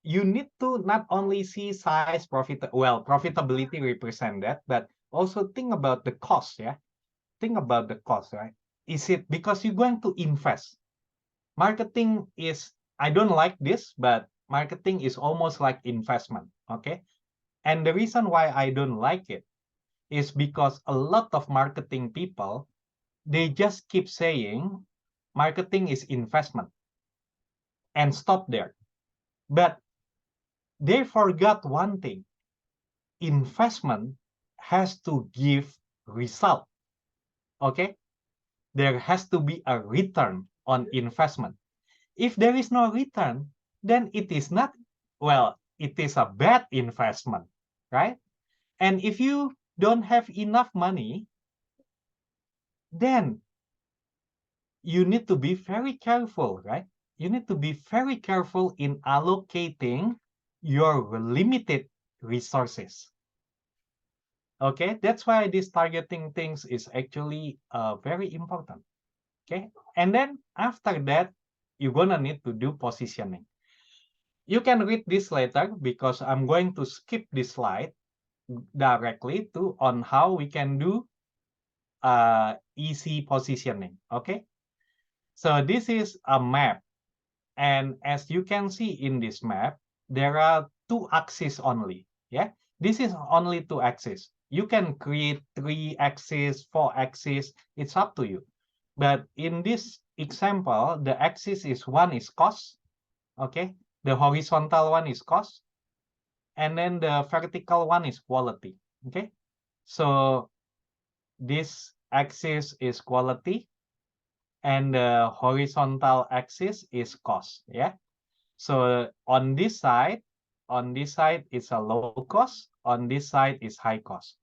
you need to not only see size, profitability represent that, but also think about the cost, yeah? Think about the cost, right? Is it because you're going to invest? Marketing is, I don't like this, but marketing is almost like investment, okay? And the reason why I don't like it is because a lot of marketing people, they just keep saying marketing is investment and stop there. But they forgot one thing. Investment has to give result, okay? There has to be a return on investment. If there is no return, then it is not, well, it is a bad investment, right? And if you don't have enough money, then you need to be very careful, right? You need to be very careful in allocating your limited resources. Okay, that's why this targeting things is actually very important. Okay, and then after that, you're gonna need to do positioning. You can read this later because I'm going to skip this slide directly to on how we can do easy positioning. Okay, so this is a map, and as you can see in this map, there are 2 axes only. Yeah, this is only 2 axes. You can create 3 axes, 4 axes. It's up to you. But in this example, the axis is one is cost. Okay, the horizontal one is cost, and then the vertical one is quality. Okay, so this axis is quality, and the horizontal axis is cost. Yeah, so on this side it's a low cost, on this side is high cost,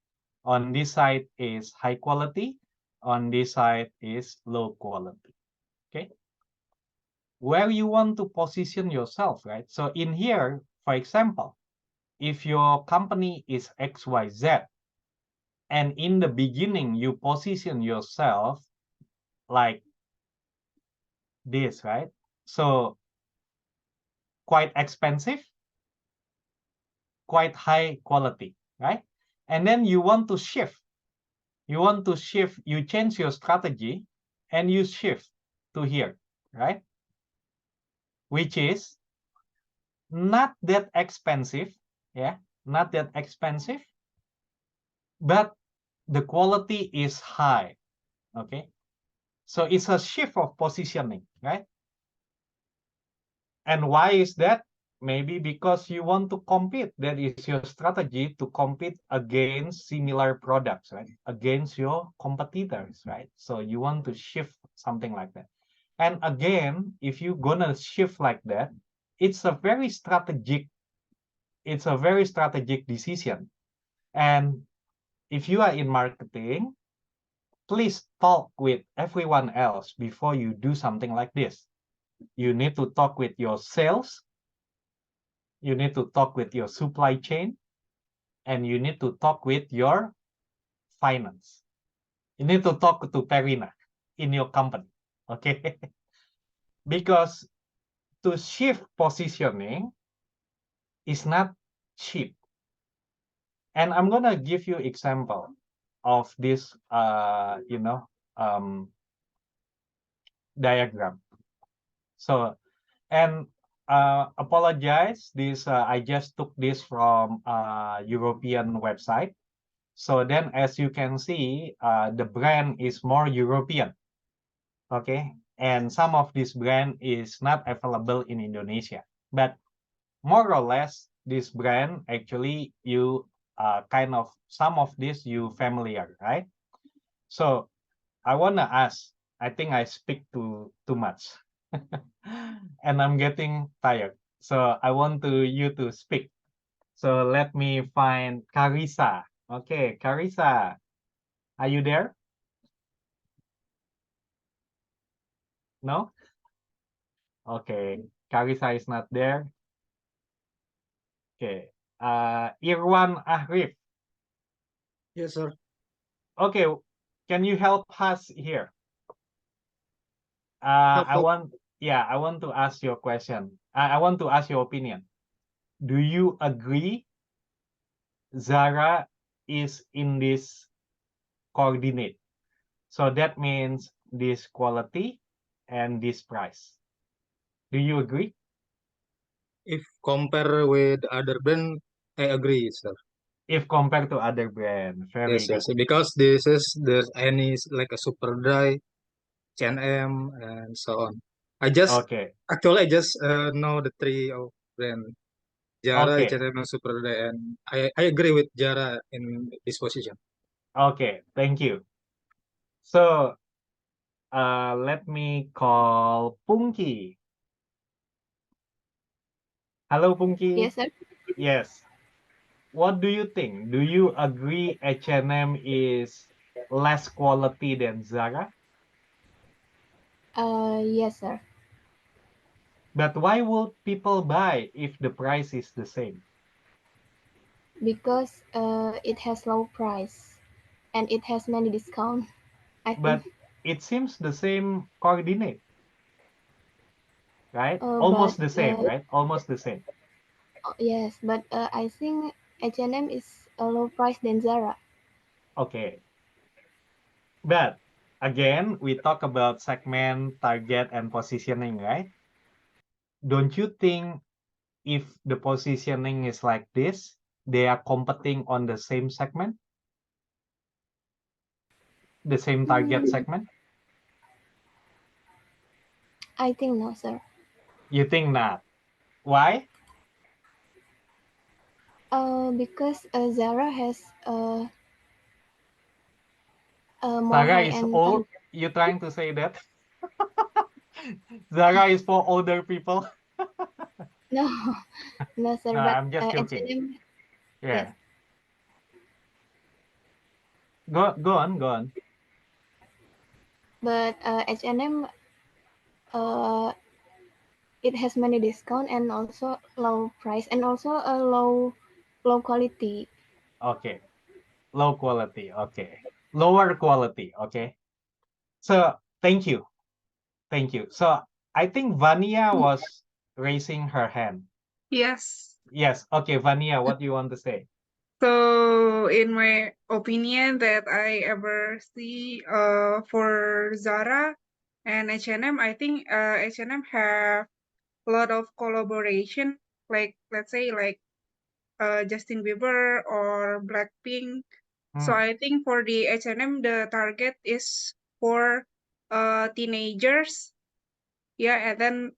on this side is high quality, on this side is low quality. Okay, where you want to position yourself, right? So in here, for example, if your company is XYZ, and in the beginning you position yourself like this, right? So quite expensive, quite high quality, right? And then you want to shift. You change your strategy and you shift to here, right? Which is not that expensive, yeah, not that expensive, but the quality is high, okay? So it's a shift of positioning, right? And why is that? Maybe because you want to compete. That is your strategy, to compete against similar products, right? Against your competitors, right? So you want to shift something like that. And again, if you're gonna shift like that, it's a very strategic decision. And if you are in marketing, please talk with everyone else before you do something like this. You need to talk with your sales, you need to talk with your supply chain, and you need to talk with your finance. You need to talk to Perina in your company, okay? Because to shift positioning is not cheap. And I'm gonna give you example of this, diagram. So, and apologize, this I just took this from European website. So then, as you can see, the brand is more European, okay? And some of this brand is not available in Indonesia, but more or less, this brand actually you some of this you familiar, right? So I wanna ask. I think I speak too much, and I'm getting tired. So I want you to speak. So let me find Carissa. Okay, Carissa, are you there? No? Okay, Carissa is not there. Okay, Irwan Ahrif. Yes, sir. Okay, can you help us here? I want to ask your question. I want to ask your opinion. Do you agree Zara is in this coordinate? So that means this quality and this price. Do you agree? If compare with other brand, I agree, sir. If compared to other brand, very Yes, good. yes, because there's any like a super dry, H&M, and so on. I just know the three of brand, Zara, Okay. H&M, and Superdry, and I agree with Zara in this position. Okay, thank you. So let me call Punky. Hello, Punky. Yes, sir. Yes. What do you think? Do you agree H&M is less quality than Zara? Yes, sir. But why would people buy if the price is the same? Because it has low price and it has many discount, I think. But it seems the same coordinate, right? But, Almost the same, right? Almost the same. Yes, but I think H&M is a low price than Zara. Okay. But again, we talk about segment, target, and positioning, right? Don't you think if the positioning is like this, they are competing on the same segment? The same target segment? I think no, sir. You think not? Why? Because Zara has more Zara is high-end. old? You trying to say that? Zara is for older people? No, no, sir. No, But I'm just joking. H&M, Yeah. yes. Go on. But H&M it has many discount and also low price and also a low quality. Okay. Low quality. Okay. Lower quality. Okay. So thank you. Thank you. So I think Vania was raising her hand. Yes. Yes. Okay, Vania, what do you want to say? So in my opinion that I ever see for Zara and H&M, I think H&M have a lot of collaboration, like let's say like Justin Bieber or Blackpink. So I think for the H&M the target is for teenagers. Yeah, and then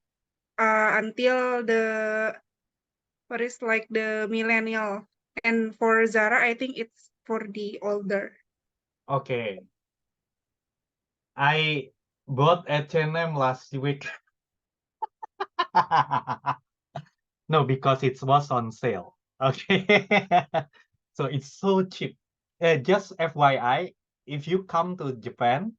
until the what is like the millennial. And for Zara, I think it's for the older. Okay. I bought H&M last week. No, because it was on sale. Okay. So it's so cheap. Just FYI, if you come to Japan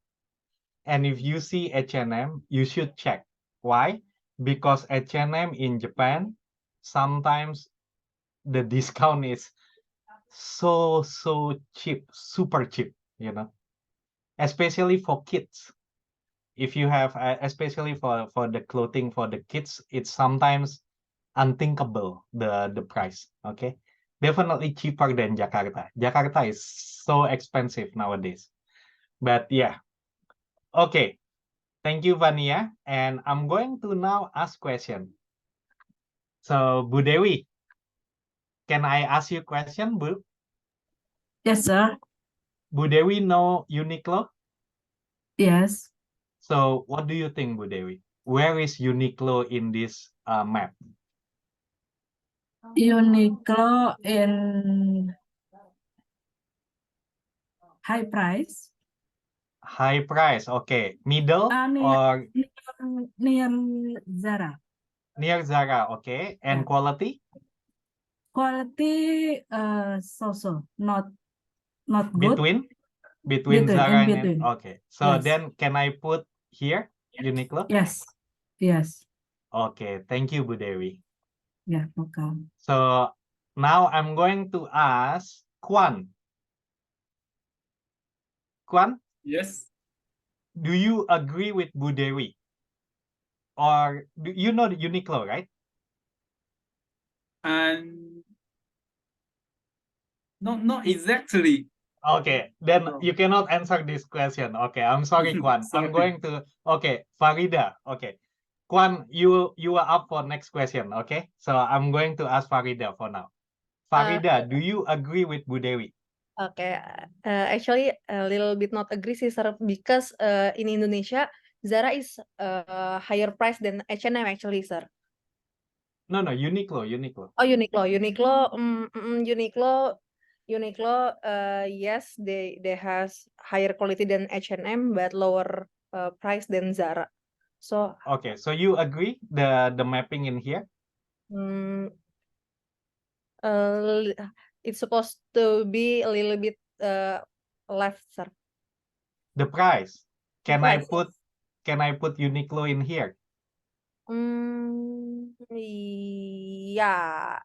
and if you see H&M, you should check. Why? Because H&M in Japan, sometimes the discount is so cheap, super cheap, you know, especially for kids. If you have, especially for the clothing for the kids, it's sometimes unthinkable the price. Okay, definitely cheaper than Jakarta. Jakarta is so expensive nowadays. But yeah, okay. Thank you, Vania. And I'm going to now ask question. So, Bu Dewi, can I ask you a question, Bu? Yes, sir. Bu Dewi know Uniqlo? Yes. So what do you think, Bu Dewi? Where is Uniqlo in this map? Uniqlo in high price. High price, okay. Middle or Near Zara. near Zara, okay. And quality? Quality so-so, not good. Between Zara and between. okay. So Yes. then can I put here Uniqlo? Yes. Yes. Okay, thank you, Bu Dewi. Yeah, okay. So now I'm going to ask Kwan. Kwan, Yes. do you agree with Bu Dewi? Or do you know the Uniqlo, right? And not exactly. Okay, then you cannot answer this question. Okay, I'm sorry, Kwan. I'm going to, okay, Farida. Okay, Kwan, you are up for next question. Okay, so I'm going to ask Farida for now. Farida, do you agree with Bu Dewi? Okay, actually a little bit not agree sih, sir, because in Indonesia Zara is higher price than H&M actually, sir. No, Uniqlo. Oh, Uniqlo, yes, they has higher quality than H&M but lower price than Zara. So Okay, so you agree the mapping in here? It's supposed to be a little bit left, sir. The price. Can Price, I put Uniqlo in here? Yeah.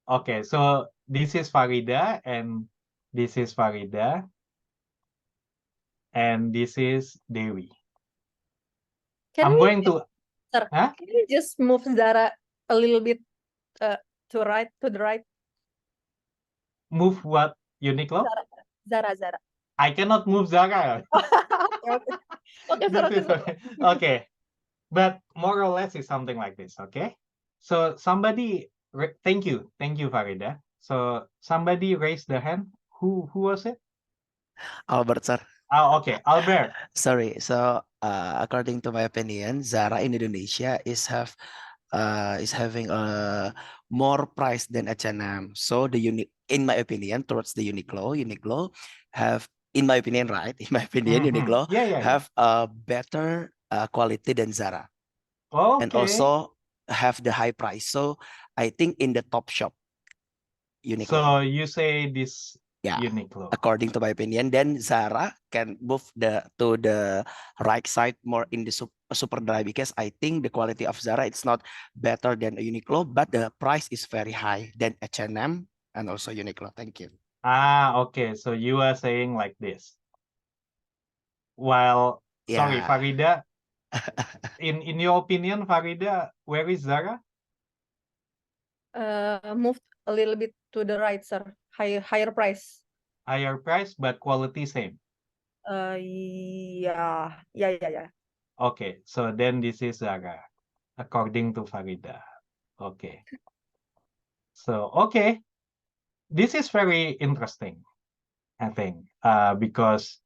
Okay, so this is Farida and this is Farida and this is Dewi. Can I'm we, going to, sir, huh? can we just move Zara a little bit to the right? Move what? Uniqlo? Zara. I cannot move Zara. Okay, This is okay. Okay, but more or less is something like this. Okay, so somebody, thank you, Farida. So somebody raised the hand. Who was it? Albert, sir. Oh, okay, Albert. Sorry. So, according to my opinion, Zara in Indonesia is having a more price than H&M. So in my opinion, towards the Uniqlo have, in my opinion, right? In my opinion, Uniqlo have a better quality than Zara. Okay. And also have the high price. So I think in the top shop, Uniqlo. So you say this Yeah, Uniqlo. according to my opinion, then Zara can move to the right side more in the super dry, because I think the quality of Zara it's not better than Uniqlo, but the price is very high than H&M and also Uniqlo. Thank you. Okay. So you are saying like this. Well, sorry, Yeah. Farida. In your opinion, Farida, where is Zara? Moved a little bit to the right, sir. Higher price. Higher price, but quality same. Yeah. Okay, so then this is Zara, according to Farida. Okay. So, okay. This is very interesting, I think, because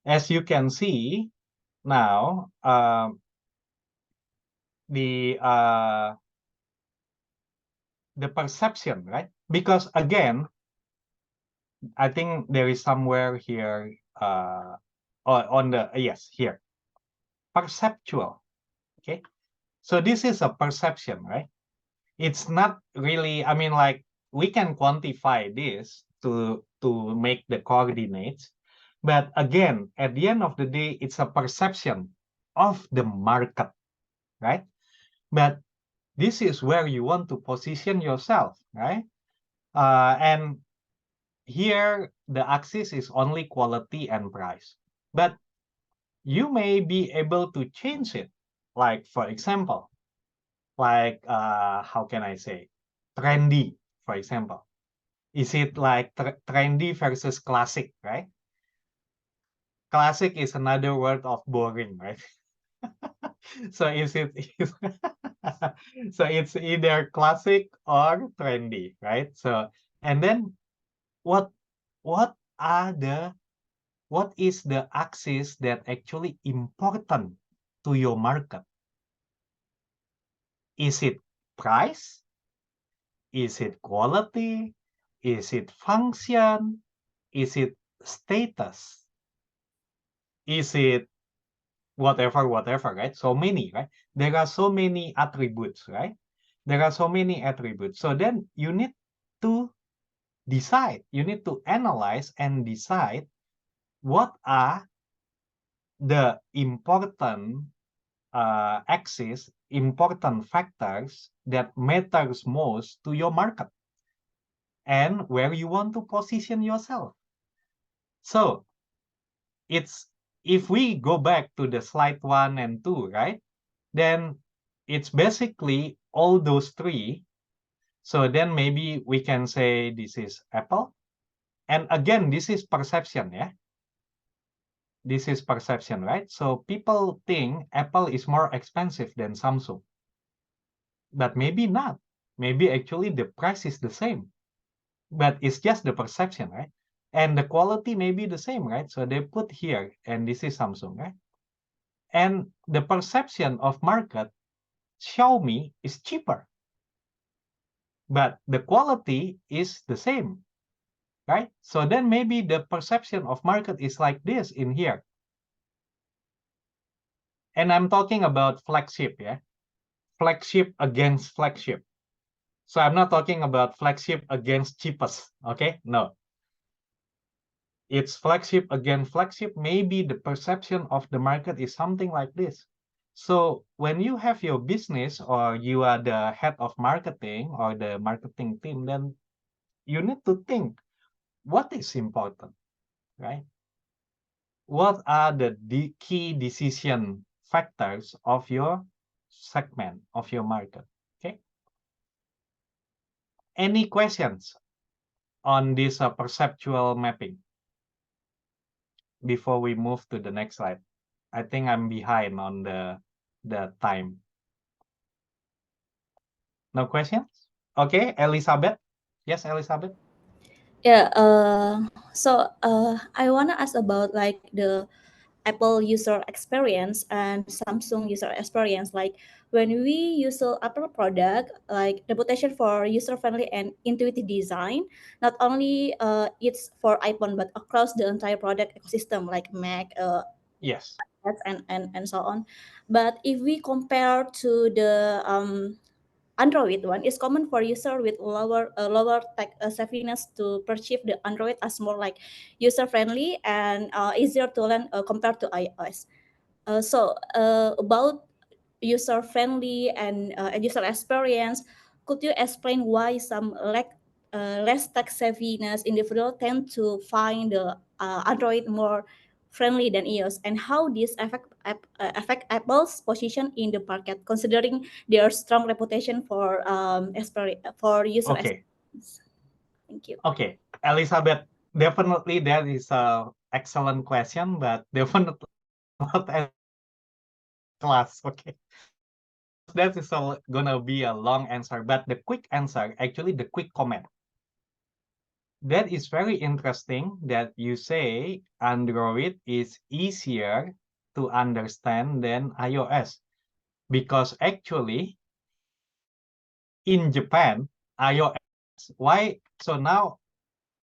as you can see now, the perception, right? Because again, I think there is somewhere here on the yes, here. Perceptual. Okay. So this is a perception, right? It's not really, I mean, like we can quantify this to make the coordinates, but again, at the end of the day, it's a perception of the market, right? But this is where you want to position yourself, right? And here the axis is only quality and price, but you may be able to change it. Like, for example, like how can I say, trendy, for example. Is it like trendy versus classic, right? Classic is another word of boring, right? So is it so it's either classic or trendy, right? So and then what is the axis that actually important to your market? Is it price? Is it quality? Is it function? Is it status? Is it whatever, right? So many, right? There are so many attributes, right? There are so many attributes. So then you need to decide, you need to analyze and decide what are the important axis, important factors that matters most to your market and where you want to position yourself. So it's, if we go back to the slide 1 and 2, right? Then it's basically all those three. So then maybe we can say this is Apple. And again, this is perception, yeah? This is perception, right? So people think Apple is more expensive than Samsung. But maybe not. Maybe actually the price is the same. But it's just the perception, right? And the quality may be the same, right? So they put here, and this is Samsung, right? And the perception of market, Xiaomi is cheaper. But the quality is the same, right? So then maybe the perception of market is like this in here. And I'm talking about flagship, yeah? Flagship against flagship. So I'm not talking about flagship against cheapest, okay? No. It's flagship against flagship. Maybe the perception of the market is something like this. So when you have your business or you are the head of marketing or the marketing team, then you need to think, what is important, right? What are the key decision factors of your segment, of your market, okay? Any questions on this perceptual mapping before we move to the next slide? I think I'm behind on the time. No questions? Okay, Elizabeth. Yes, Elizabeth. Yeah, I want to ask about like the Apple user experience and Samsung user experience. Like when we use Apple product, like reputation for user-friendly and intuitive design, not only it's for iPhone, but across the entire product ecosystem like Mac, yes, and so on. But if we compare to the Android one is common for user with lower tech savviness to perceive the Android as more like user friendly and easier to learn compared to iOS. So about user friendly and user experience, could you explain why some less tech savviness individual tend to find the Android more friendly than iOS, and how this affect Apple's position in the market, considering their strong reputation for user Okay. experience? Thank you. Okay, Elizabeth, definitely that is a excellent question, but definitely not as class. Okay, that is gonna be a long answer, but the quick answer, actually the quick comment. That is very interesting that you say Android is easier to understand than iOS, because actually in Japan, iOS, why? So now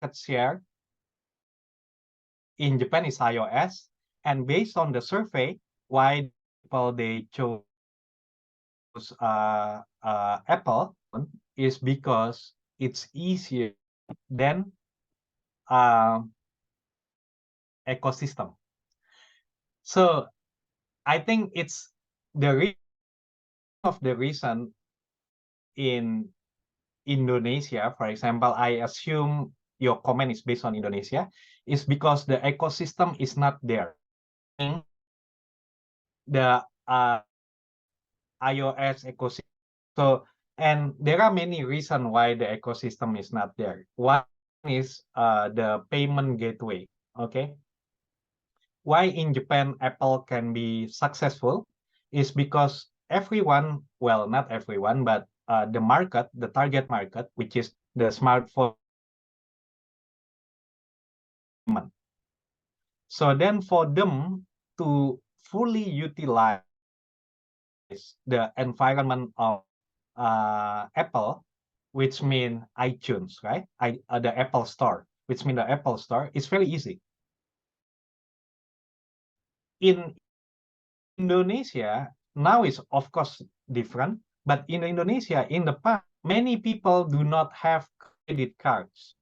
let's share in Japan is iOS, and based on the survey, why people they chose Apple is because it's easier than ecosystem. So I think it's the reason in Indonesia, for example, I assume your comment is based on Indonesia, is because the ecosystem is not there. The iOS ecosystem. So, and there are many reasons why the ecosystem is not there. One is the payment gateway. Okay. Why in Japan Apple can be successful is because everyone, well, not everyone, but the market, the target market, which is the smartphone. So then for them to fully utilize the environment of Apple, which means iTunes, right? The Apple Store, which means the Apple Store, is very easy. In Indonesia, now is of course different, but in Indonesia, in the past, many people do not have credit cards,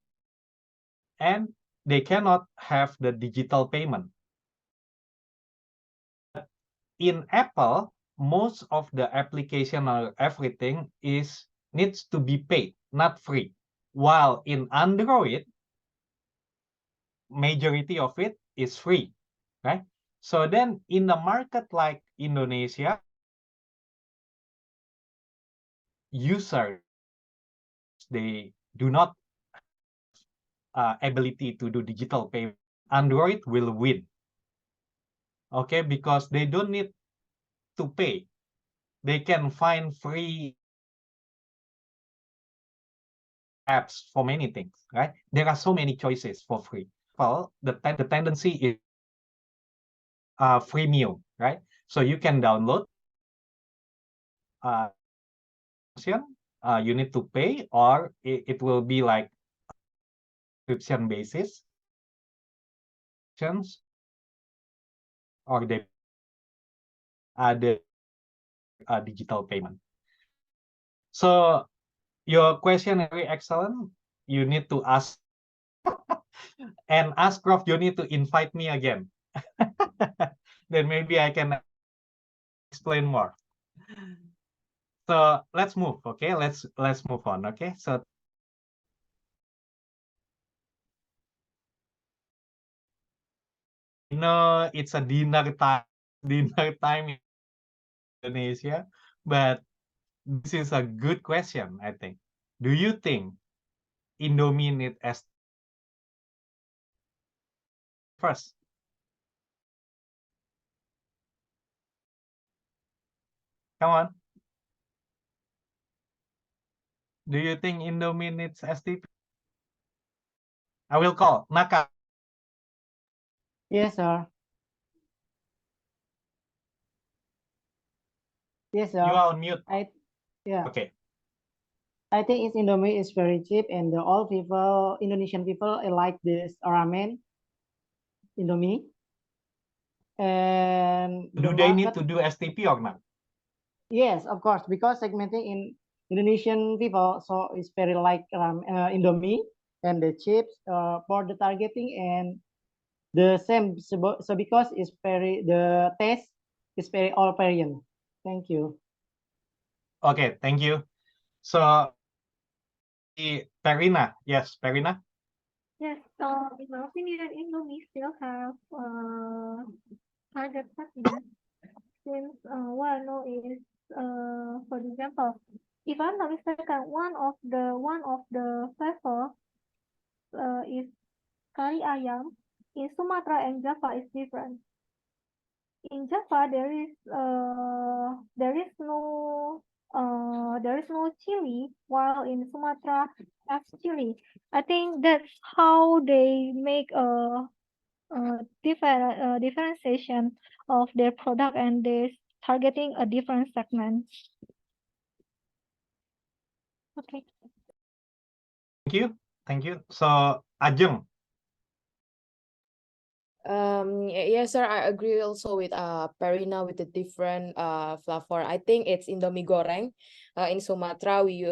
and they cannot have the digital payment. In Apple, most of the application or everything needs to be paid, not free. While in Android, majority of it is free, right? So then in a market like Indonesia, users, they do not ability to do digital payment. Android will win. Okay, because they don't need to pay. They can find free apps for many things, right? There are so many choices for free. Well, the tendency is freemium, right? So you can download you need to pay, or it will be like subscription basis, or the digital payment. So your question is very excellent. You need to ask, and Ascroft, you need to invite me again. Then maybe I can explain more. So let's move. Okay, let's move on. Okay, so it's a dinner time in Indonesia, but this is a good question, I think. Do you think Indomie need as first? Come on. Do you think Indomie needs STP? I will call Naka. Yes, sir. Yes, sir. You are on mute. Yeah. Okay. I think it's Indomie is very cheap, and all people, Indonesian people, like this ramen, Indomie. And Do they need to do STP or not? Yes, of course, because segmenting in Indonesian people, so it's very like Indomie and the chips for the targeting and the same. So because it's very the taste is very all Korean. Thank you. Okay, thank you. So, Perina, yes, Perina. Yes, in my opinion, Indomie still have target segment since what I know is for example, if I'm not mistaken, one of the flavor is kari ayam. In Sumatra and Java is different. In Java there is no chili, while in Sumatra have chili. I think that's how they make a differentiation of their product, and they're targeting a different segment. Okay. Thank you. So, Ajeng. Yes, sir, I agree also with Perina with the different flavor. I think it's Indomie goreng. In Sumatra we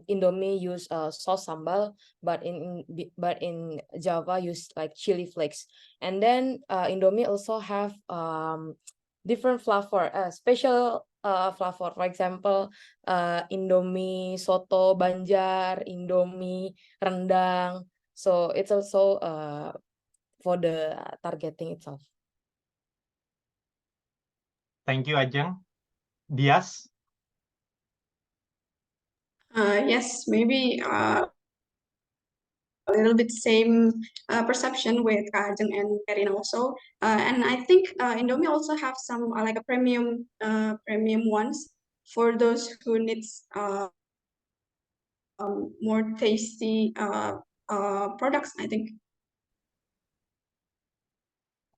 Indomie use sauce sambal, but in Java use like chili flakes. And then Indomie also have different flavor, special flavor. For example, Indomie soto Banjar, Indomie rendang. So it's also for the targeting itself. Thank you, Ajeng. Dias. Yes, maybe a little bit same perception with Ajeng and Erin also. And I think Indomie also have some like a premium ones for those who needs more tasty products, I think.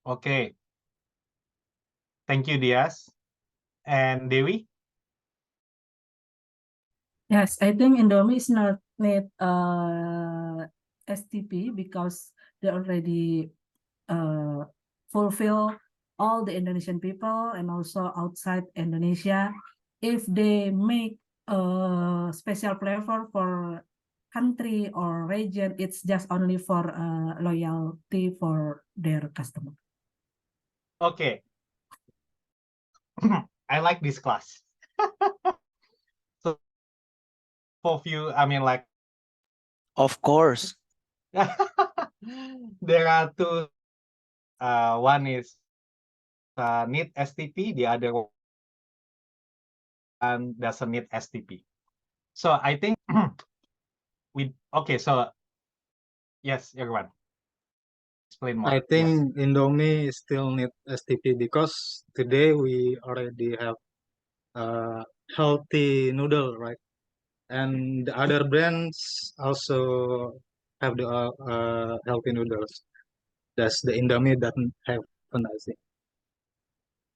Okay. Thank you, Dias. And Dewi? Yes, I think Indomie is not need STP because they already fulfill all the Indonesian people and also outside Indonesia. If they make a special flavor for country or region, it's just only for loyalty for their customer. Okay. I like this class. So, for you, I mean, like, of course. There are two. One is need STP, the other one doesn't need STP. So I think okay. So yes, everyone. Explain more. I think Indomie still need STP because today we already have healthy noodle, right? And the other brands also have the healthy noodles. That's the Indomie doesn't have, I think.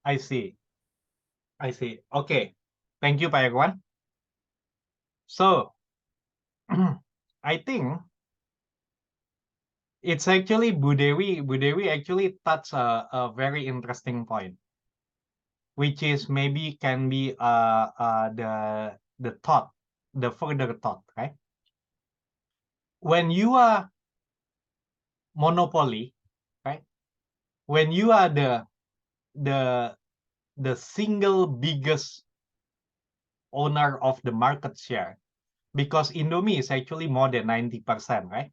I see. I see. Okay. Thank you, Pak Irwan. So, I think it's actually Bu Dewi actually touched a very interesting point, which is maybe can be the thought, the further thought, right? When you are monopoly, right? When you are the single biggest owner of the market share, because Indomie is actually more than 90%, right?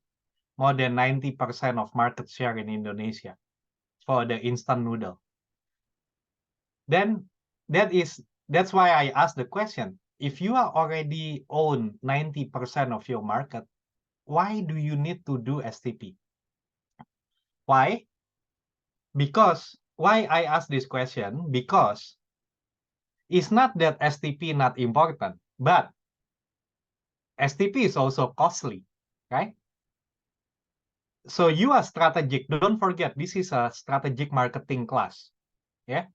More than 90% of market share in Indonesia for the instant noodle. Then that's why I asked the question. If you are already own 90% of your market, why do you need to do STP? Why? Because why I ask this question? Because it's not that STP not important, but STP is also costly, right? So you are strategic. Don't forget, this is a strategic marketing class. Yeah.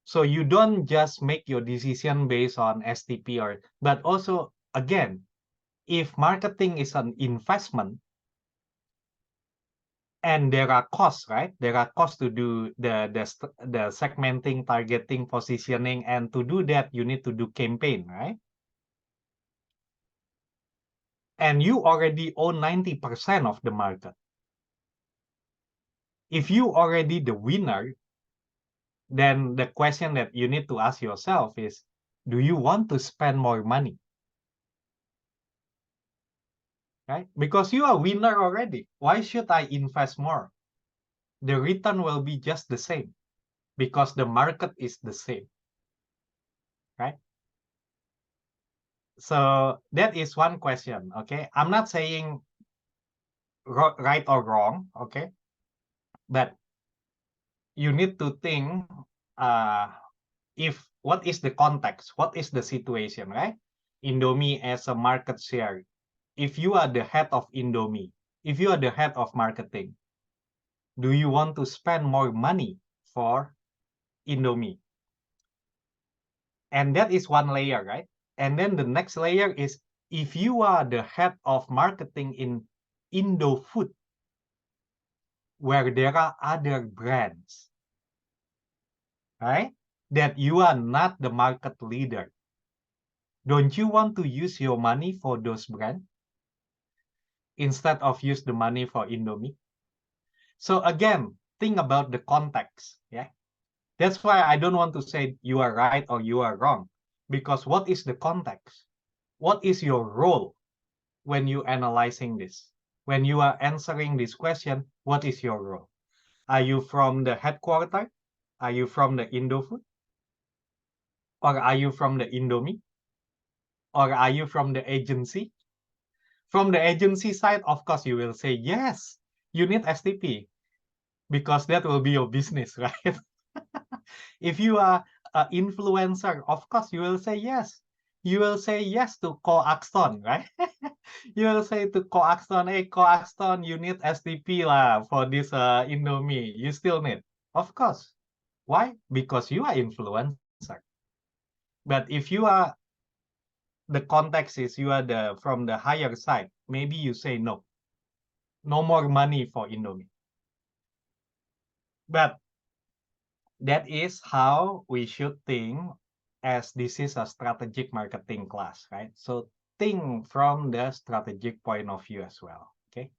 So you don't just make your decision based on STP but also, again, if marketing is an investment and there are costs, right? There are costs to do the segmenting, targeting, positioning, and to do that, you need to do campaign, right? and you already own 90% of the market. If you already the winner, then the question that you need to ask yourself is, do you want to spend more money? Right? Because you are winner already. Why should I invest more? The return will be just the same because the market is the same. Right? So that is one question. Okay. I'm not saying right or wrong. Okay. But you need to think if what is the context, what is the situation, right? Indomie as a market share. If you are the head of Indomie, if you are the head of marketing, do you want to spend more money for Indomie? And that is one layer, right? And then the next layer is if you are the head of marketing in Indofood, where there are other brands, right? That you are not the market leader. Don't you want to use your money for those brands instead of use the money for Indomie? So again, think about the context. Yeah. That's why I don't want to say you are right or you are wrong. Because what is the context? What is your role when you analyzing this? When you are answering this question, what is your role? Are you from the headquarters? Are you from the Indofood? Or are you from the Indomie? Or are you from the agency? From the agency side, of course, you will say, yes, you need STP because that will be your business, right? If you are an influencer, of course, you will say yes. You will say yes to Coaxton, right? You will say to Coaxton, hey, Coaxton, you need STP lah for this Indomie. You still need. Of course. Why? Because you are influencer. But if you are, the context is you are from the higher side, maybe you say no. No more money for Indomie. But that is how we should think, as this is a strategic marketing class, right? So think from the strategic point of view as well, okay?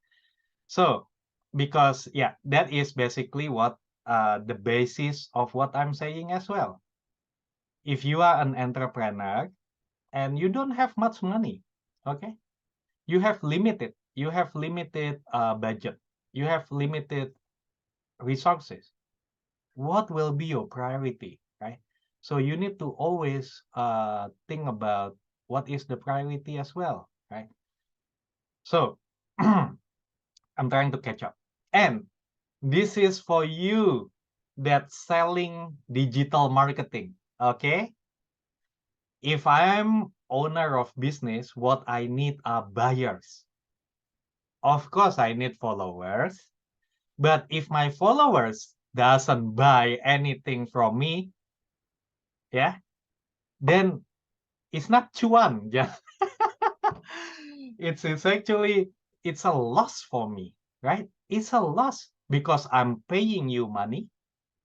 So, because, yeah, that is basically what the basis of what I'm saying as well. If you are an entrepreneur and you don't have much money, okay? You have limited budget. You have limited resources. What will be your priority, right? So you need to always think about what is the priority as well, right? So I'm trying to catch up. And this is for you that's selling digital marketing, okay? If I'm owner of business, what I need are buyers. Of course, I need followers. But if my followers doesn't buy anything from me, yeah, then it's not cuan. Yeah. it's actually, it's a loss for me, right? It's a loss because I'm paying you money,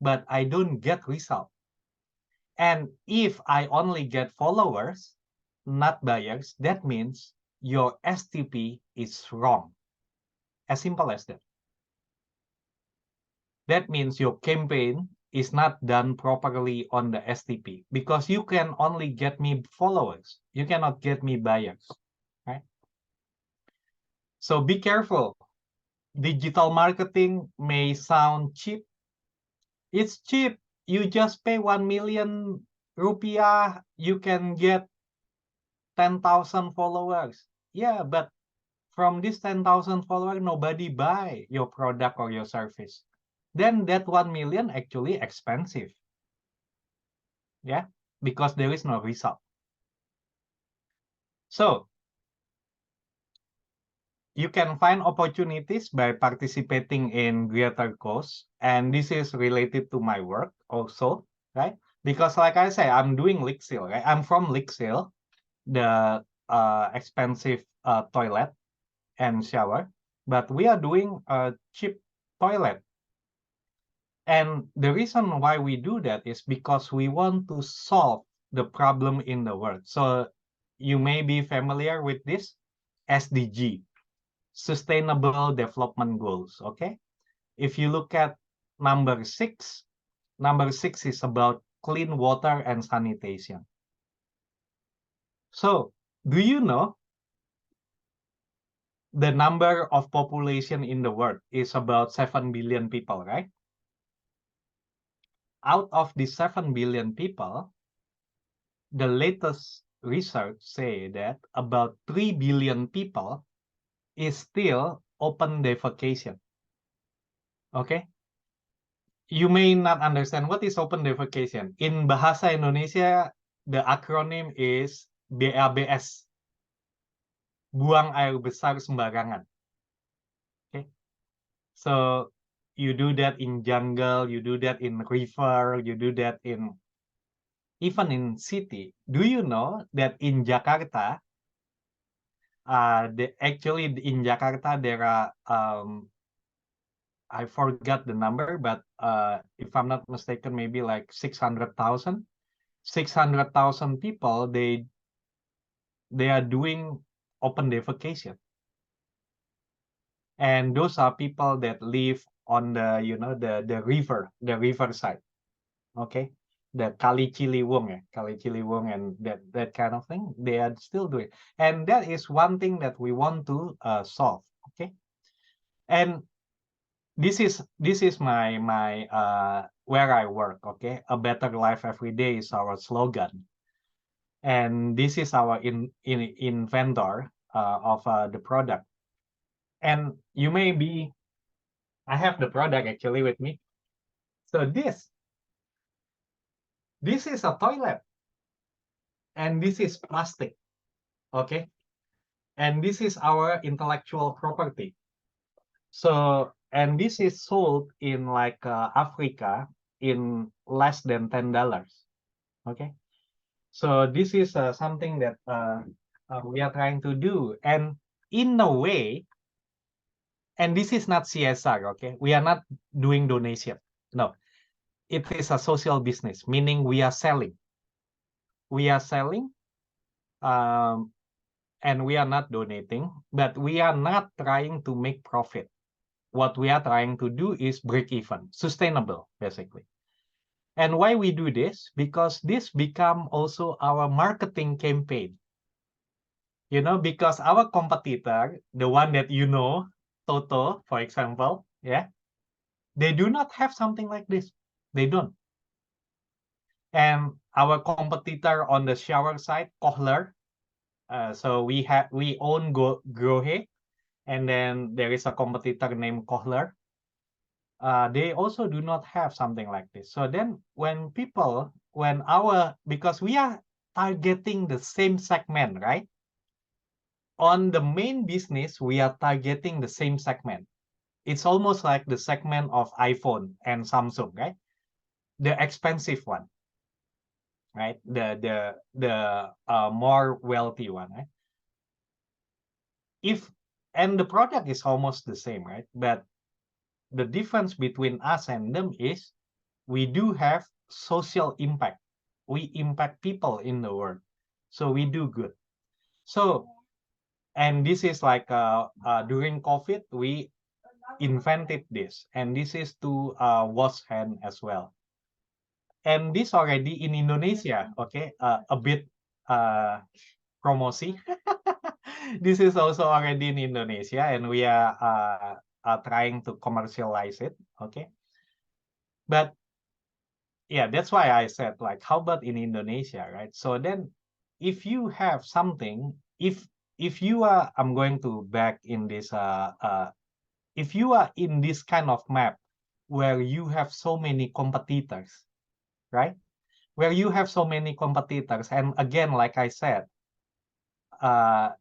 but I don't get result. And if I only get followers, not buyers, that means your STP is wrong. As simple as that. That means your campaign is not done properly on the STP because you can only get me followers. You cannot get me buyers, right? So be careful. Digital marketing may sound cheap. It's cheap. You just pay 1 million rupiah. You can get 10,000 followers. Yeah, but from this 10,000 followers, nobody buy your product or your service. Then that 1 million actually expensive. Yeah, because there is no result. So you can find opportunities by participating in greater cause. And this is related to my work also, right? Because like I say, I'm doing leak seal, right? I'm from leak seal, the expensive toilet and shower, but we are doing a cheap toilet. And the reason why we do that is because we want to solve the problem in the world. So you may be familiar with this. SDG, Sustainable Development Goals. Okay, if you look at number 6, number 6 is about clean water and sanitation. So, do you know the number of population in the world is about 7 billion people, right? Out of the 7 billion people, the latest research say that about 3 billion people is still open defecation. Okay? You may not understand what is open defecation. In Bahasa Indonesia, the acronym is BABS. Buang air besar sembarangan. Okay? So, you do that in jungle, you do that in river, you do that in even in city. Do you know that in Jakarta, actually in Jakarta there are I forgot the number, but if I'm not mistaken, maybe like 600,000 people. They are doing open defecation, and those are people that live on the the river side. Okay, the Kali Ciliwung, and that kind of thing. They are still doing, and that is one thing that we want to solve. Okay, and this is my where I work. Okay, a better life every day is our slogan, and this is our inventor of the product. And you may be, I have the product actually with me. So this is a toilet, and this is plastic. Okay, and this is our intellectual property. So, and this is sold in like Africa in less than $10. Okay, so this is something that we are trying to do, and in a way, and this is not CSR. Okay, we are not doing donation. No, it is a social business, meaning we are selling. We are selling, and we are not donating, but we are not trying to make profit. What we are trying to do is break even, sustainable, basically. And why we do this? Because this become also our marketing campaign. You know, because our competitor, the one that you know, Toto, for example, yeah, they do not have something like this. They don't. And our competitor on the shower side, Kohler. So we own Grohe, and then there is a competitor named Kohler. They also do not have something like this. So then because we are targeting the same segment, right? On the main business, we are targeting the same segment. It's almost like the segment of iPhone and Samsung, right? The expensive one, right? The more wealthy one, right? And the product is almost the same, right? But the difference between us and them is we do have social impact. We impact people in the world. So we do good. So, and this is like during COVID, we invented this. And this is to wash hand as well. And this already in Indonesia, okay? A bit promosi. This is also already in Indonesia, and we are trying to commercialize it. Okay, but yeah, that's why I said, like, how about in Indonesia, right? So then, if you have something, if you are, I'm going to back in this. If you are in this kind of map where you have so many competitors, right? Where you have so many competitors, and again, like I said,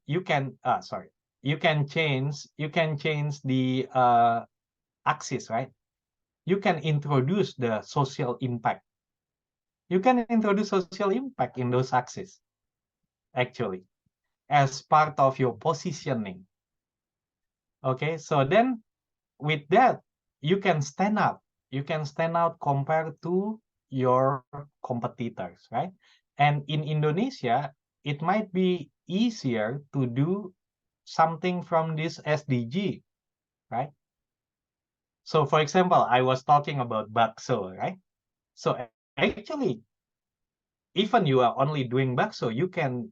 you can change the axis, right? You can introduce the social impact. You can introduce social impact in those axes, actually, as part of your positioning. Okay, so then with that, you can stand out. You can stand out compared to your competitors, right? And in Indonesia, it might be easier to do something from this SDG, right? So for example, I was talking about bakso, right? So actually, even you are only doing bakso, you can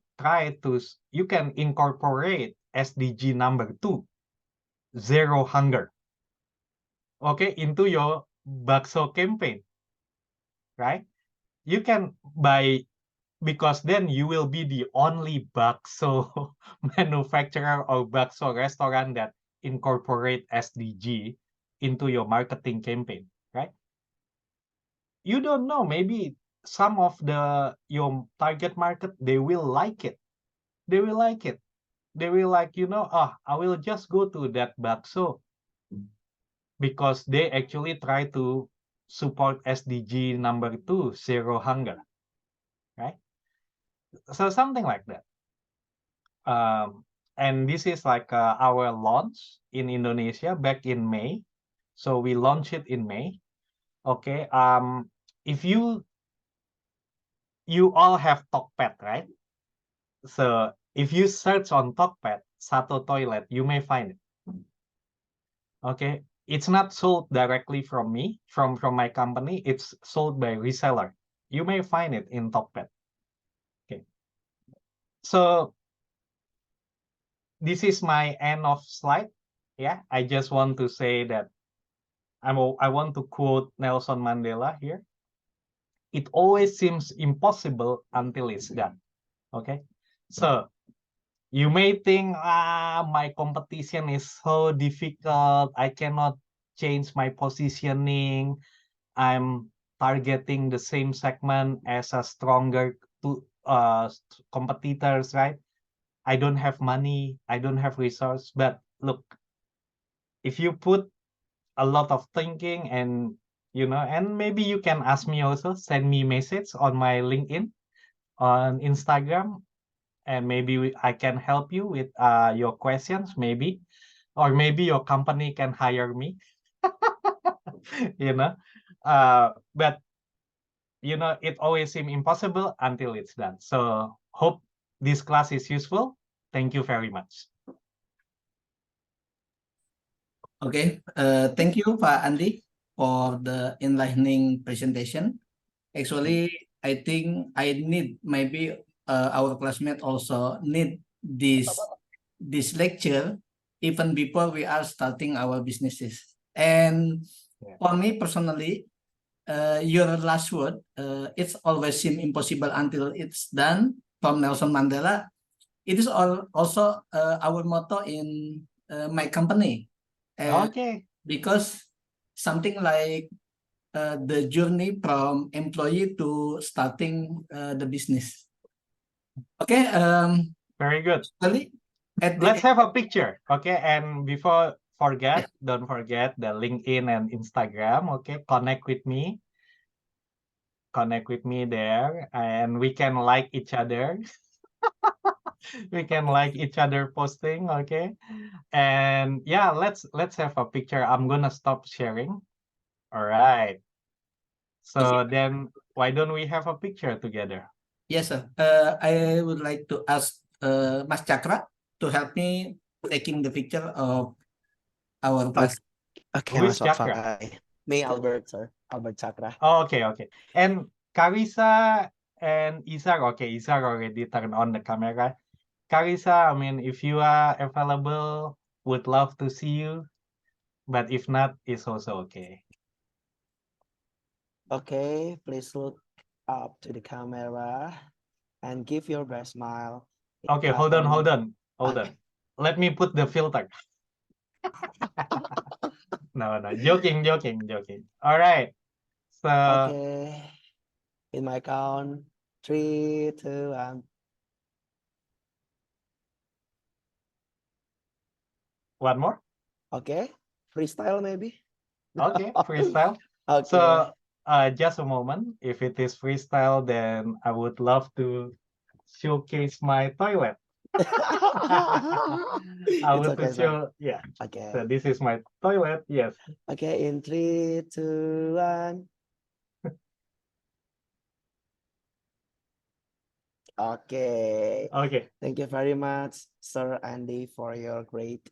you can incorporate SDG number 2, zero hunger, okay, into your bakso campaign, right? You can because then you will be the only bakso manufacturer or bakso restaurant that incorporate SDG into your marketing campaign, right? You don't know, maybe some of your target market, they will like it. They will like it. They will like, I will just go to that bakso because they actually try to support SDG number 2, zero hunger, right? So something like that. And this is like our launch in Indonesia back in May. So we launched it in May. Okay. If you all have Tokped, right? So if you search on Tokped, Sato Toilet, you may find it. Okay. It's not sold directly from me, from my company. It's sold by reseller. You may find it in Tokped. Okay. So this is my end of slide. Yeah, I just want to say that I want to quote Nelson Mandela here. It always seems impossible until it's done. Okay. So you may think, my competition is so difficult. I cannot change my positioning. I'm targeting the same segment as a stronger competitors, right? I don't have money. I don't have resource. But look, if you put a lot of thinking and, and maybe you can ask me also, send me message on my LinkedIn, on Instagram, and maybe I can help you with your questions, maybe, or maybe your company can hire me, but it always seems impossible until it's done. So hope this class is useful. Thank you very much. Okay, thank you, Pak Andi, for the enlightening presentation. Actually, I think I need maybe our classmates also need this lecture even before we are starting our businesses. And for me personally, your last word, it's always seem impossible until it's done, from Nelson Mandela. It is also our motto in my company. Okay. Because something like the journey from employee to starting the business. Okay. Very good. Let's have a picture. Okay. And don't forget the LinkedIn and Instagram. Okay. Connect with me there, and we can like each other. We can like each other posting. Okay. And yeah, let's have a picture. I'm gonna stop sharing. All right. So then why don't we have a picture together? Yes, sir. I would like to ask Mas Cakra to help me taking the picture of our class. Okay, Who is Mas Cakra? Wafai. Me, Albert, sir. Albert Cakra. Oh, okay. And Carissa and Isar, okay, Isar already turned on the camera. Carissa, I mean, if you are available, would love to see you. But if not, it's also okay. Okay, please look up to the camera and give your best smile. Okay, hold on. Let me put the filter. No, joking. All right. So okay, in my count, 3, 2, 1. One more. Okay, freestyle maybe. Okay, freestyle. Okay. So just a moment. If it is freestyle, then I would love to showcase my toilet. I It's want okay, to show, sir. yeah. Okay. So this is my toilet, yes. Okay, in 3, 2, 1. Okay. Okay. Thank you very much, Sir Andy, for your great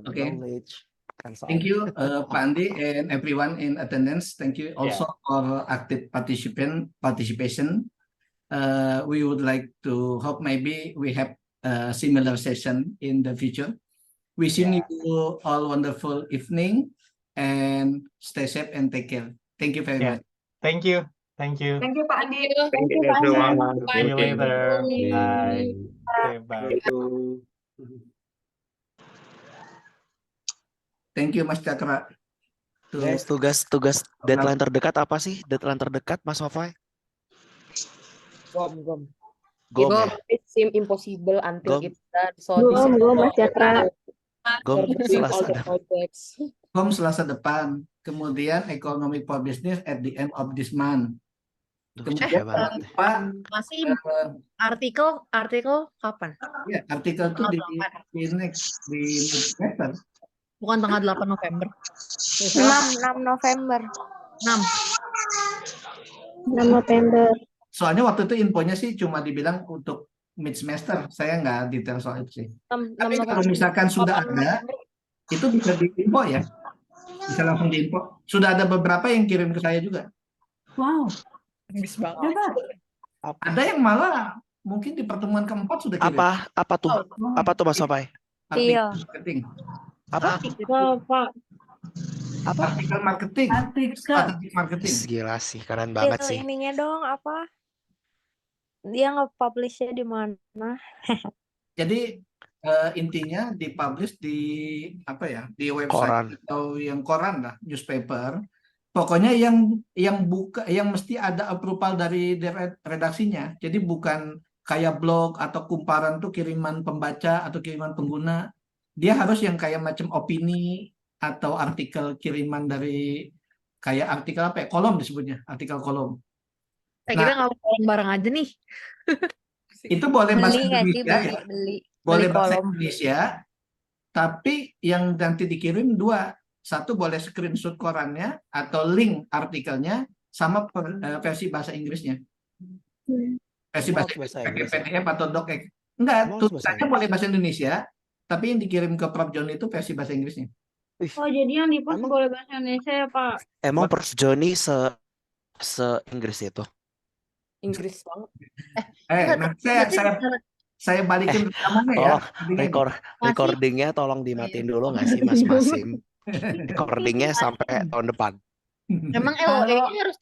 Okay. knowledge. And so Thank on. you, Pak Andi and everyone in attendance. Thank you also for active participation. We would like to hope maybe we have a similar session in the future. Wishing you all wonderful evening and stay safe and take care. Thank you very much. Thank you. Thank you. Thank you, Pak Andi. Thank you, everyone. See you later. Bye. Bye. Okay, bye. Thank you, Mas Cakra. Guys, tugas deadline terdekat apa sih? Deadline terdekat, Mas Mafai? Gom. Gom ya? It seem impossible until Gom. it's done. So Gom, Mas Cakra. Gom for doing all Selasa the projects. Kom Selasa depan. Kemudian Economic for Business at the end of this month. Kemudian Pak, Masih artikel kapan? ya artikel itu di next di semester. Bukan tanggal 8 November. 6 November. 6 November. Soalnya waktu itu infonya sih cuma dibilang untuk mid semester. Saya nggak detail soal itu sih. Tapi kalau misalkan sudah ada, itu bisa diinfo ya. Bisa langsung diinfo. Sudah ada beberapa yang kirim ke saya juga. Wow. Habis banget. Ada yang malah mungkin di pertemuan keempat sudah kirim. Apa tuh? Apa tuh Mas Mafai? Iya. Marketing. Apa? Pak. Artikel marketing. Strategi marketing. Gila sih, keren banget sih. Ininya dong apa? Dia nge-publish-nya di mana? Jadi intinya dipublish di apa ya, di website Koran. atau yang koran lah, newspaper. Pokoknya yang mesti ada approval dari redaksinya. Jadi bukan kayak blog atau kumparan tuh kiriman pembaca atau kiriman pengguna. Dia harus yang kayak macam opini atau artikel kiriman dari kayak artikel apa ya, kolom disebutnya, artikel kolom. Kita nggak mau bareng aja nih. Itu boleh bahasa Beli nggak sih? Indonesia ya. Boleh bahasa Indonesia, tapi yang nanti dikirim dua. Satu boleh screenshot korannya atau link artikelnya sama versi bahasa Inggrisnya. Versi bahasa Inggris, PDF atau docx. Enggak, tulisannya boleh bahasa Indonesia, tapi yang dikirim ke Prof. John itu versi bahasa Inggrisnya. Oh, jadi yang di-post boleh bahasa Indonesia ya, Pak? Emang Prof. Johnny se-Inggris itu? Inggris banget. Saya balikin rekamannya ya. Recordingnya tolong dimatiin dulu nggak sih Mas Masim? Recordingnya sampai tahun depan. Emang LOE-nya harus